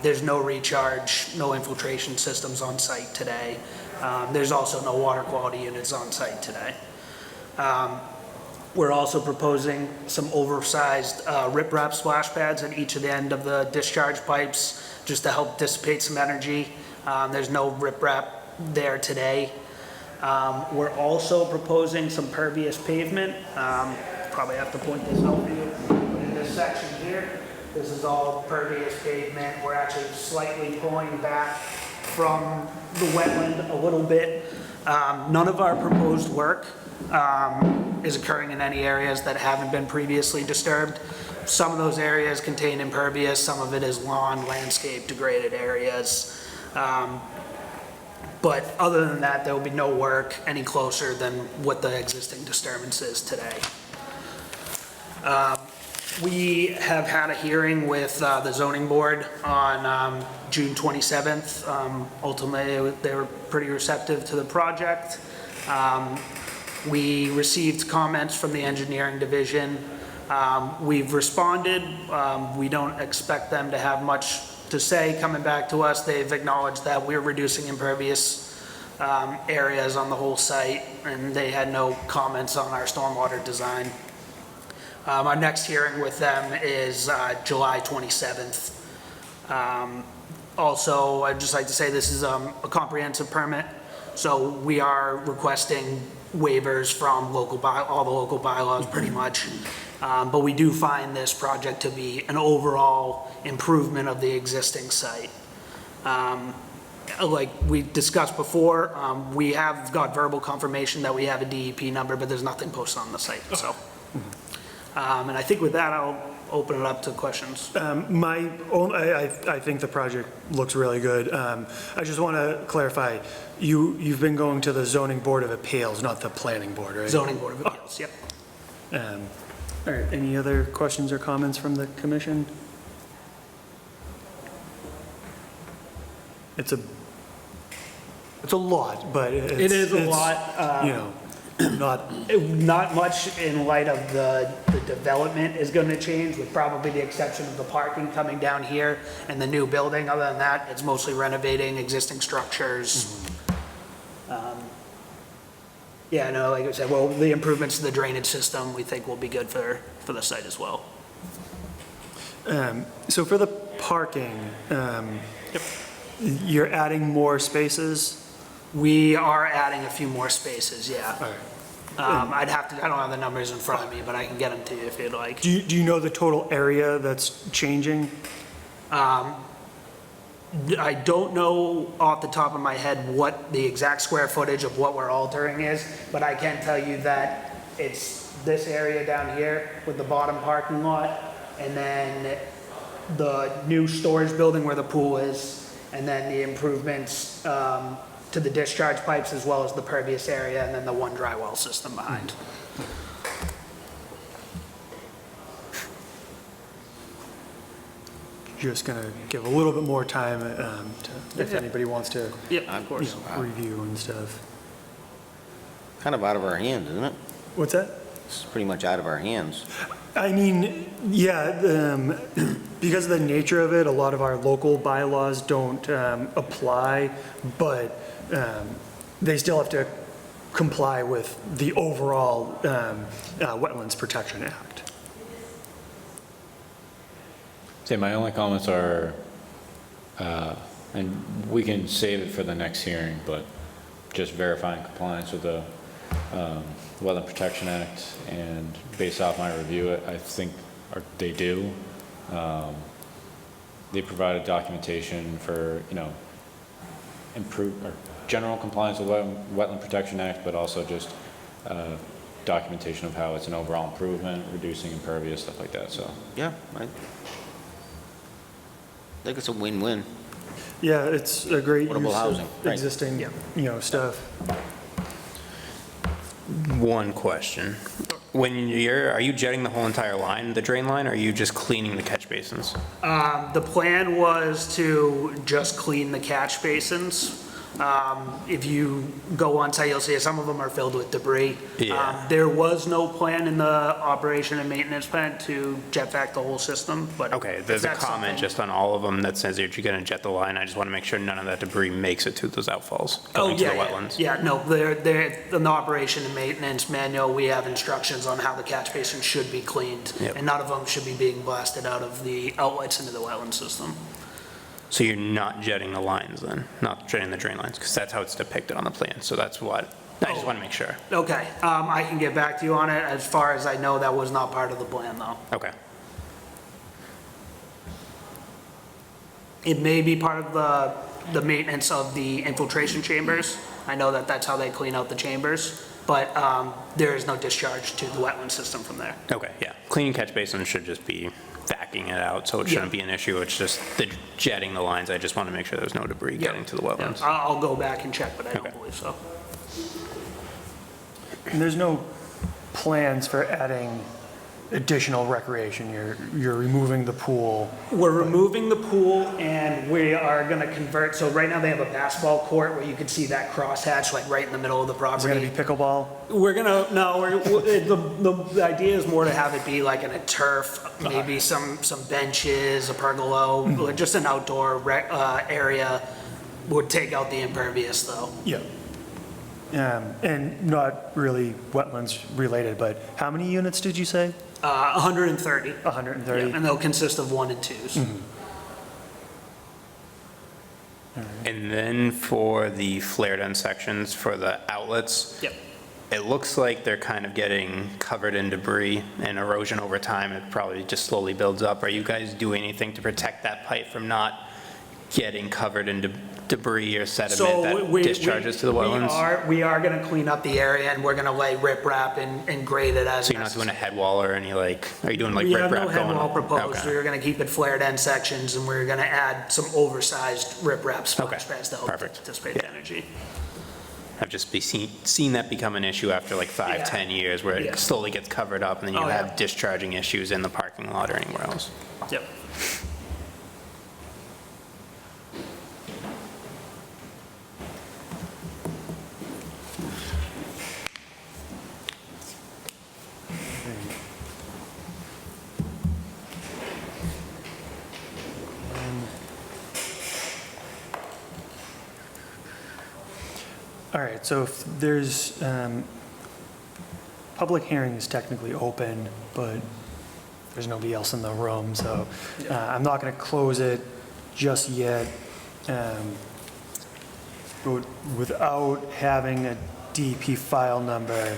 Speaker 19: There's no recharge, no infiltration systems on site today. There's also no water quality units on site today. We're also proposing some oversized riprap splash pads at each of the end of the discharge pipes, just to help dissipate some energy. There's no riprap there today. We're also proposing some pervious pavement. Probably have to point this out for you. But in this section here, this is all pervious pavement. We're actually slightly pulling back from the wetland a little bit. None of our proposed work is occurring in any areas that haven't been previously disturbed. Some of those areas contain impervious, some of it is lawn, landscape, degraded areas. But other than that, there will be no work any closer than what the existing disturbance is today. We have had a hearing with the zoning board on June 27th. Ultimately, they were pretty receptive to the project. We received comments from the engineering division. We've responded. We don't expect them to have much to say coming back to us. They've acknowledged that we're reducing impervious areas on the whole site, and they had no comments on our stormwater design. Our next hearing with them is July 27th. Also, I'd just like to say this is a comprehensive permit, so we are requesting waivers from all the local bylaws pretty much. But we do find this project to be an overall improvement of the existing site. Like we discussed before, we have got verbal confirmation that we have a DEP number, but there's nothing posted on the site, so. And I think with that, I'll open it up to questions.
Speaker 1: I think the project looks really good. I just want to clarify, you've been going to the zoning board of appeals, not the planning board, right?
Speaker 19: Zoning board of appeals, yep.
Speaker 1: All right, any other questions or comments from the commission? It's a lot, but
Speaker 19: It is a lot.
Speaker 1: You know,
Speaker 19: Not much in light of the development is going to change, with probably the exception of the parking coming down here and the new building. Other than that, it's mostly renovating existing structures. Yeah, no, like I said, well, the improvements to the drainage system, we think will be good for the site as well.
Speaker 1: So for the parking, you're adding more spaces?
Speaker 19: We are adding a few more spaces, yeah. I don't have the numbers in front of me, but I can get them to you if you'd like.
Speaker 1: Do you know the total area that's changing?
Speaker 19: I don't know off the top of my head what the exact square footage of what we're altering is, but I can tell you that it's this area down here with the bottom parking lot, and then the new storage building where the pool is, and then the improvements to the discharge pipes as well as the pervious area, and then the one dry well system behind.
Speaker 1: Just going to give a little bit more time if anybody wants to
Speaker 19: Of course.
Speaker 1: review and stuff.
Speaker 14: Kind of out of our hands, isn't it?
Speaker 1: What's that?
Speaker 14: It's pretty much out of our hands.
Speaker 1: I mean, yeah, because of the nature of it, a lot of our local bylaws don't apply, but they still have to comply with the overall Wetlands Protection Act.
Speaker 3: Say, my only comments are, and we can save it for the next hearing, but just verifying compliance with the Wetland Protection Act, and based off my review, I think they do. They provided documentation for, general compliance with Wetland Protection Act, but also just documentation of how it's an overall improvement, reducing impervious, stuff like that, so.
Speaker 14: Yeah, I think it's a win-win.
Speaker 1: Yeah, it's a great use
Speaker 14: Affordable housing,
Speaker 1: of
Speaker 14: right.
Speaker 1: existing, stuff.
Speaker 4: One question. Are you jetting the whole entire line, the drain line, or are you just cleaning the catch basins?
Speaker 19: The plan was to just clean the catch basins. If you go on site, you'll see some of them are filled with debris.
Speaker 4: Yeah.
Speaker 19: There was no plan in the operation and maintenance plan to jet back the whole system, but.
Speaker 4: Okay, there's a
Speaker 19: that's
Speaker 4: comment
Speaker 19: something-
Speaker 4: just on all of them that says that you're gonna jet the line. I just want to make sure none of that debris makes it to those outfalls
Speaker 19: Oh,
Speaker 4: going to the
Speaker 19: yeah,
Speaker 4: wetlands.
Speaker 19: yeah, no, they're, in the operation and maintenance manual, we have instructions on how the catch basin should be cleaned.
Speaker 4: Yep.
Speaker 19: And none of them should be being blasted out of the outlets into the wetland system.
Speaker 4: So you're not jetting the lines then, not jetting the drain lines, because that's how it's depicted on the plan. So that's what, I just want to make sure.
Speaker 19: Okay, I can get back to you on it. As far as I know, that was not part of the plan, though.
Speaker 4: Okay.
Speaker 19: It may be part of the the maintenance of the infiltration chambers. I know that that's how they clean out the chambers, but there is no discharge to the wetland system from there.
Speaker 4: Okay, yeah. Cleaning catch basin should just be vacuuming it out, so it shouldn't be an issue. It's just the jetting the lines. I just want to make sure there's no debris getting to the wetlands.
Speaker 19: I'll go back and check, but I don't believe so.
Speaker 1: And there's no plans for adding additional recreation? You're removing the pool?
Speaker 19: We're removing the pool and we are gonna convert, so right now they have a basketball court where you can see that crosshatch like right in the middle of the
Speaker 1: Is
Speaker 19: property.
Speaker 1: it gonna be pickleball?
Speaker 19: We're gonna, no, the idea is more to have it be like in a turf, maybe some benches, a pergola, just an outdoor area. Would take out the impervious though.
Speaker 1: Yeah. And not really wetlands related, but how many units did you say?
Speaker 19: 130.
Speaker 1: 130?
Speaker 19: Yeah, and they'll consist of 1 and 2s.
Speaker 4: And then for the flared end sections for the outlets.
Speaker 19: Yep.
Speaker 4: It looks like they're kind of getting covered in debris and erosion over time. It probably just slowly builds up. Are you guys doing anything to protect that pipe from not getting covered in debris or sediment that discharges to the wetlands?
Speaker 19: We are gonna clean up the area and we're gonna lay riprap and grade it as
Speaker 4: So you're not doing a head wall or any like, are you doing like
Speaker 19: We have
Speaker 4: riprap
Speaker 19: no head
Speaker 4: going?
Speaker 19: wall proposed.
Speaker 4: Okay.
Speaker 19: We're gonna keep it flared end sections and we're gonna add some oversized riprap splash pads to help dissipate the energy.
Speaker 4: I've just seen that become an issue after like 5-10 years where it slowly gets covered up and then you have discharging issues in the parking lot or anywhere else.
Speaker 19: Yep.
Speaker 1: All right, so if there's, public hearing is technically open, but there's nobody else in the room, so I'm not going to close it just yet. But without having a DP file number,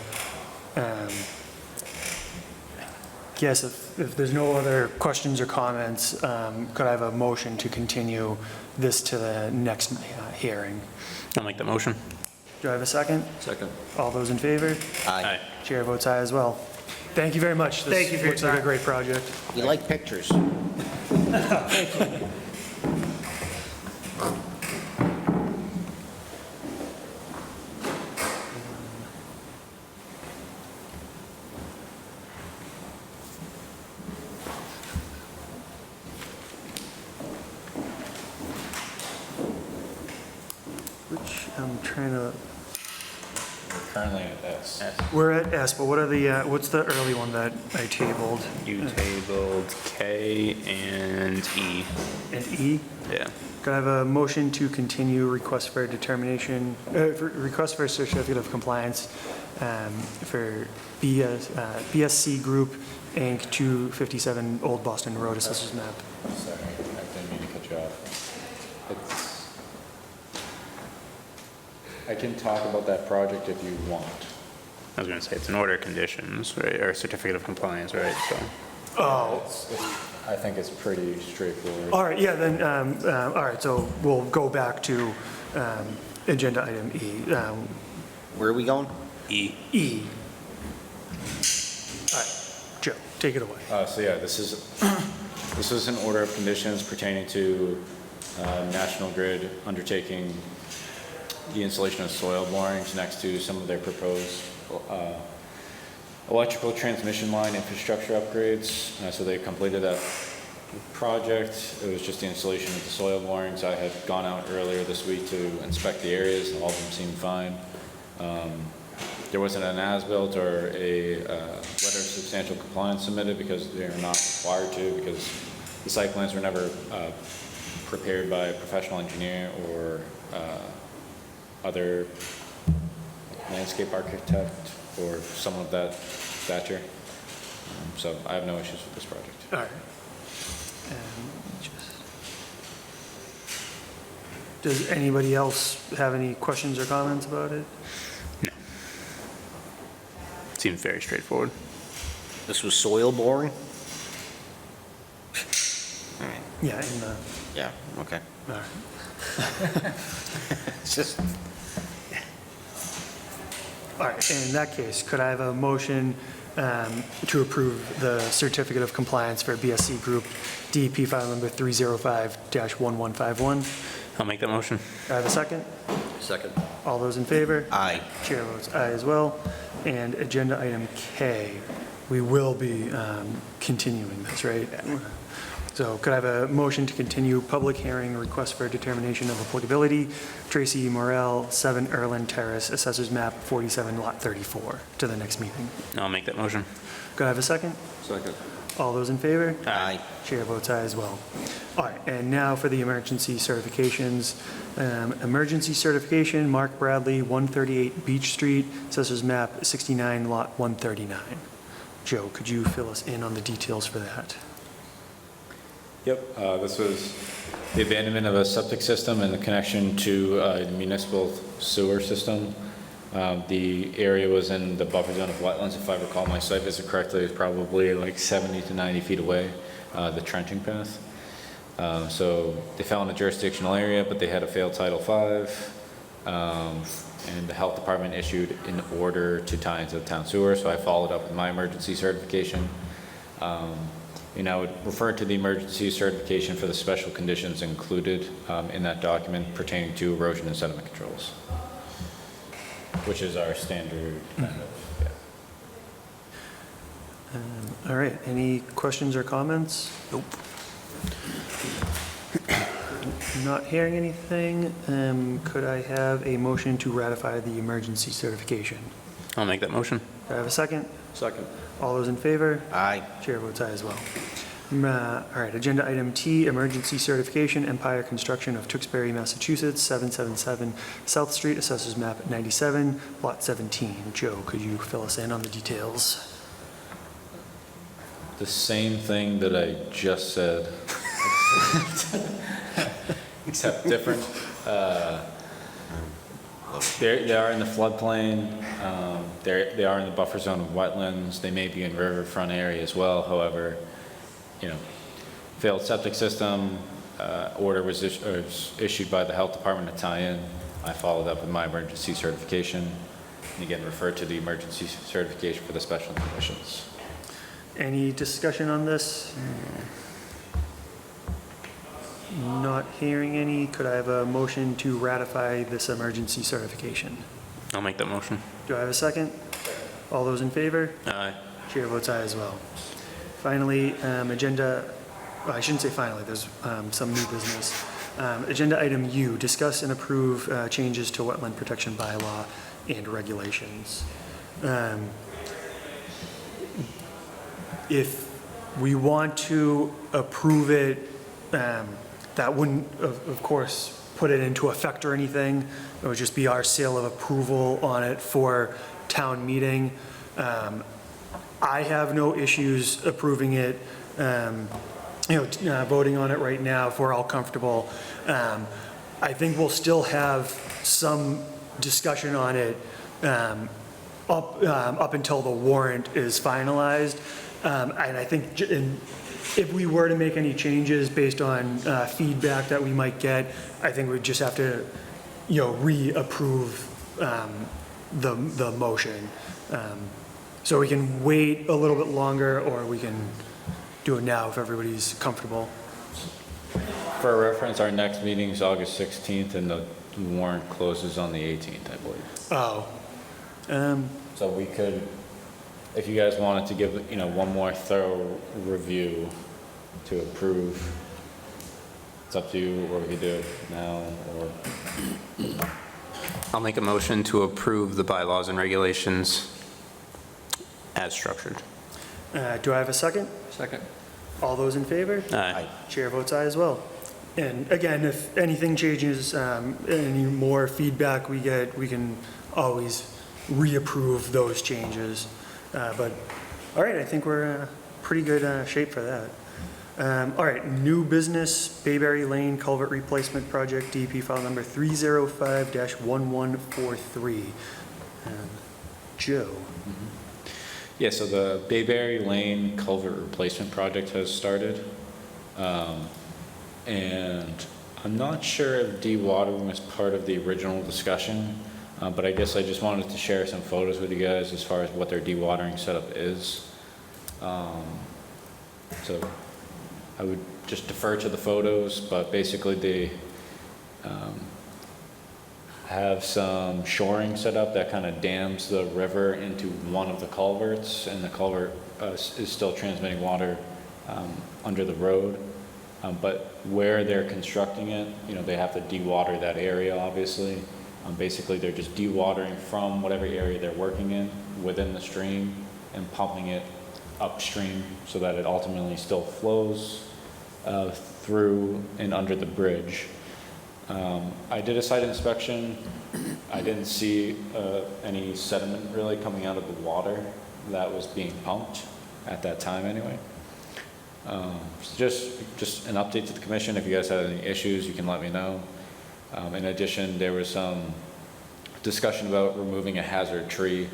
Speaker 1: guess if there's no other questions or comments, could I have a motion to continue this to the next hearing?
Speaker 4: I'll make the motion.
Speaker 1: Do I have a second?
Speaker 3: Second.
Speaker 1: All those in favor?
Speaker 14: Aye.
Speaker 1: Chair votes aye as well. Thank you very much.
Speaker 19: Thank you for your
Speaker 1: This looks like a
Speaker 19: time.
Speaker 1: great project.
Speaker 14: We like pictures.
Speaker 1: Which, I'm trying to,
Speaker 3: Currently at S.
Speaker 1: we're at S, but what are the, what's the early one that I tabled?
Speaker 4: You tabled K and E.
Speaker 1: And E?
Speaker 4: Yeah.
Speaker 1: Could I have a motion to continue request for determination, request for certificate of compliance for BSC Group, Inc., 257 Old Boston Road, Assessors Map?
Speaker 3: Sorry, I didn't mean to cut you off. I can talk about that project if you want.
Speaker 4: I was going to say, it's an order of conditions, right, or certificate of compliance, right, so.
Speaker 1: Oh.
Speaker 3: I think it's pretty straightforward.
Speaker 1: All right, yeah, then, all right, so we'll go back to agenda item E.
Speaker 14: Where are we going?
Speaker 4: E.
Speaker 1: E. All right, Joe, take it away.
Speaker 3: So yeah, this is an order of conditions pertaining to National Grid undertaking the installation of soil borings next to some of their proposed electrical transmission line infrastructure upgrades. So they completed that project. It was just the installation of the soil borings. I had gone out earlier this week to inspect the areas, and all of them seemed fine. There wasn't an as-built or a letter of substantial compliance submitted because they are not required to, because the site plans were never prepared by a professional engineer or other landscape architect or someone of that stature. So I have no issues with this project.
Speaker 1: All right. Does anybody else have any questions or comments about it?
Speaker 4: Seems very straightforward.
Speaker 14: This was soil boring?
Speaker 1: Yeah, in the,
Speaker 14: Yeah, okay.
Speaker 1: all right.
Speaker 14: It's just,
Speaker 1: All right, in that case, could I have a motion to approve the certificate of compliance for BSC Group DEP file number 305-1151?
Speaker 4: I'll make that motion.
Speaker 1: Do I have a second?
Speaker 6: Second.
Speaker 1: All those in favor?
Speaker 14: aye.
Speaker 1: Chair votes aye as well. And agenda item K, we will be continuing this, right? So could I have a motion to continue public hearing request for determination of applicability, Tracy Morel, 7 Erlin Terrace, Assessors Map 47, Lot 34, to the next meeting?
Speaker 4: I'll make that motion.
Speaker 1: Could I have a second?
Speaker 8: Second.
Speaker 1: All those in favor?
Speaker 14: Aye.
Speaker 1: Chair votes aye as well. All right, and now for the emergency certifications. Emergency certification, Mark Bradley, 138 Beach Street, Assessors Map 69, Lot 139. Joe, could you fill us in on the details for that?
Speaker 3: Yep, this was the abandonment of a septic system and the connection to a municipal sewer system. The area was in the buffer zone of wetlands. If I recall my site visit correctly, it was probably like 70 to 90 feet away, the trenching path. So they fell in a jurisdictional area, but they had a failed Title V, and the health department issued an order to tie into the town sewer, so I followed up with my emergency certification. And I would refer to the emergency certification for the special conditions included in that document pertaining to erosion and sediment controls, which is our standard kind of, yeah.
Speaker 1: All right, any questions or comments? Nope. Not hearing anything. Could I have a motion to ratify the emergency certification?
Speaker 4: I'll make that motion.
Speaker 1: Do I have a second?
Speaker 8: Second.
Speaker 1: All those in favor?
Speaker 14: Aye.
Speaker 1: Chair votes aye as well. All right, agenda item T, emergency certification, Empire Construction of Tewksbury, Massachusetts, 777 South Street, Assessors Map 97, Lot 17. Joe, could you fill us in on the details?
Speaker 3: The same thing that I just said, except different. They are in the floodplain. They are in the buffer zone of wetlands. They may be in riverfront area as well. However, failed septic system, order was issued by the health department to tie in. I followed up with my emergency certification, and again, referred to the emergency certification for the special conditions.
Speaker 1: Any discussion on this? Not hearing any. Could I have a motion to ratify this emergency certification?
Speaker 4: I'll make that motion.
Speaker 1: Do I have a second? All those in favor?
Speaker 4: Aye.
Speaker 1: Chair votes aye as well. Finally, well, I shouldn't say finally, there's some new business. Agenda item U, discuss and approve changes to wetland protection bylaw and regulations. If we want to approve it, that wouldn't, of course, put it into effect or anything. It would just be our seal of approval on it for town meeting. I have no issues approving it, voting on it right now if we're all comfortable. I think we'll still have some discussion on it up until the warrant is finalized. And I think if we were to make any changes based on feedback that we might get, I think we'd just have to, reapprove the motion. So we can wait a little bit longer, or we can do it now if everybody's comfortable.
Speaker 3: For reference, our next meeting is August 16th, and the warrant closes on the 18th, I believe.
Speaker 1: Oh.
Speaker 3: So we could, if you guys wanted to give, one more thorough review to approve, it's up to you, or we could do it now, or...
Speaker 4: I'll make a motion to approve the bylaws and regulations as structured.
Speaker 1: Do I have a second?
Speaker 8: Second.
Speaker 1: All those in favor?
Speaker 4: Aye.
Speaker 1: Chair votes aye as well. And again, if anything changes, any more feedback we get, we can always reapprove those changes. But, all right, I think we're in pretty good shape for that. All right, new business, Bayberry Lane Culvert Replacement Project, DEP file number 305-1143. Joe.
Speaker 3: Yeah, so the Bayberry Lane Culvert Replacement Project has started. And I'm not sure if dewatering was part of the original discussion, but I guess I just wanted to share some photos with you guys as far as what their dewatering setup is. So I would just defer to the photos, but basically they have some shoring set up that kind of dams the river into one of the culverts, and the culvert is still transmitting water under the road. But where they're constructing it, you know, they have to dewater that area, obviously. Basically, they're just dewatering from whatever area they're working in within the stream and pumping it upstream so that it ultimately still flows through and under the bridge. I did a site inspection. I didn't see any sediment really coming out of the water that was being pumped at that time anyway. So just an update to the commission. If you guys have any issues, you can let me know. In addition, there was some discussion about removing a hazard tree.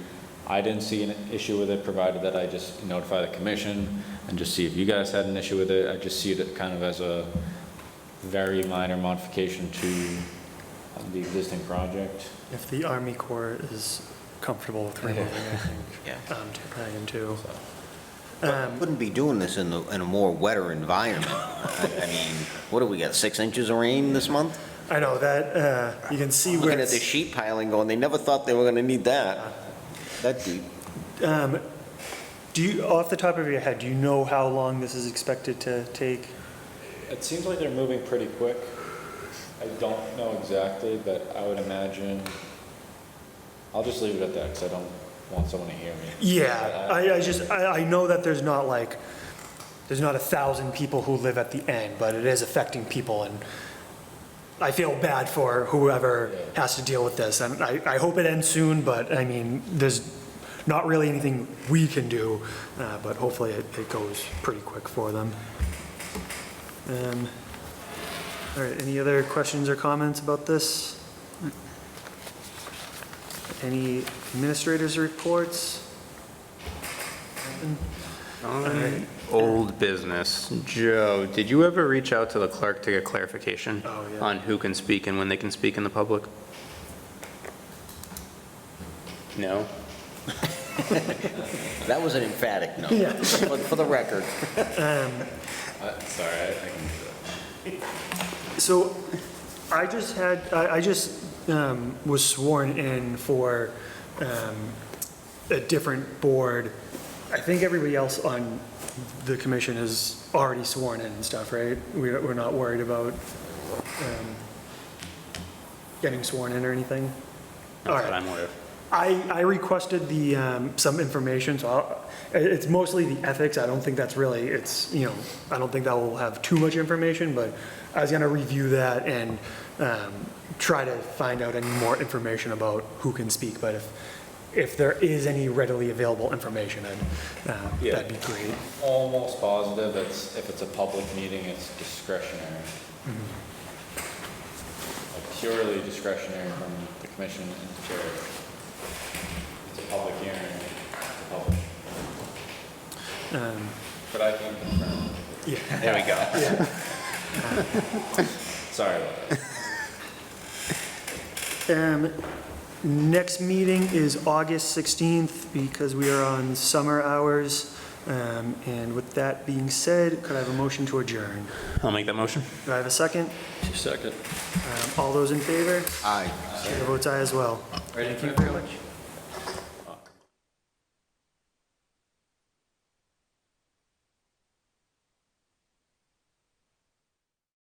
Speaker 3: I didn't see an issue with it, provided that I just notify the commission and just see if you guys had an issue with it. I just see it kind of as a very minor modification to the existing project.
Speaker 1: If the Army Corps is comfortable with removing, I think,
Speaker 14: Yeah.
Speaker 1: I am too.
Speaker 14: Wouldn't be doing this in a more wetter environment. I mean, what do we got, 6 inches of rain this month?
Speaker 1: I know that, you can see where
Speaker 14: Looking at
Speaker 1: it's,
Speaker 14: the sheet piling going, they never thought they were gonna need that. That deep.
Speaker 1: do you, off the top of your head, do you know how long this is expected to take?
Speaker 3: It seems like they're moving pretty quick. I don't know exactly, but I would imagine, I'll just leave it at that because I don't want someone to hear me.
Speaker 1: Yeah, I know that there's not 1,000 people who live at the end, but it is affecting people, and I feel bad for whoever has to deal with this. And I hope it ends soon, but I mean, there's not really anything we can do, but hopefully it goes pretty quick for them. All right, any other questions or comments about this? Any administrators' reports?
Speaker 4: All right. Old business. Joe, did you ever reach out to the clerk to get clarification on who can speak and when they can speak in the public?
Speaker 14: No? That was an emphatic no,
Speaker 1: Yeah.
Speaker 14: for the record.
Speaker 3: Sorry, I can do that.
Speaker 1: So I just was sworn in for a different board. I think everybody else on the commission is already sworn in and stuff, right? We're not worried about getting sworn in or anything?
Speaker 4: That's what I'm worried.
Speaker 1: I requested some information, so it's mostly the ethics. I don't think that's really, I don't think that will have too much information, but I was gonna review that and try to find out any more information about who can speak, but if there is any readily available information, that'd be great.
Speaker 3: Almost positive if it's a public meeting, it's discretionary. Like purely discretionary from the commission and the chair. It's a public hearing, it's public. But I can confirm.
Speaker 1: Yeah.
Speaker 4: There we go.
Speaker 1: Yeah.
Speaker 3: Sorry about that.
Speaker 1: Next meeting is August 16th because we are on summer hours. And with that being said, could I have a motion to adjourn?
Speaker 4: I'll make that motion.
Speaker 1: Do I have a second?
Speaker 2: Second.
Speaker 1: All those in favor?
Speaker 14: Aye.
Speaker 1: Chair votes aye as well. Thank you very much.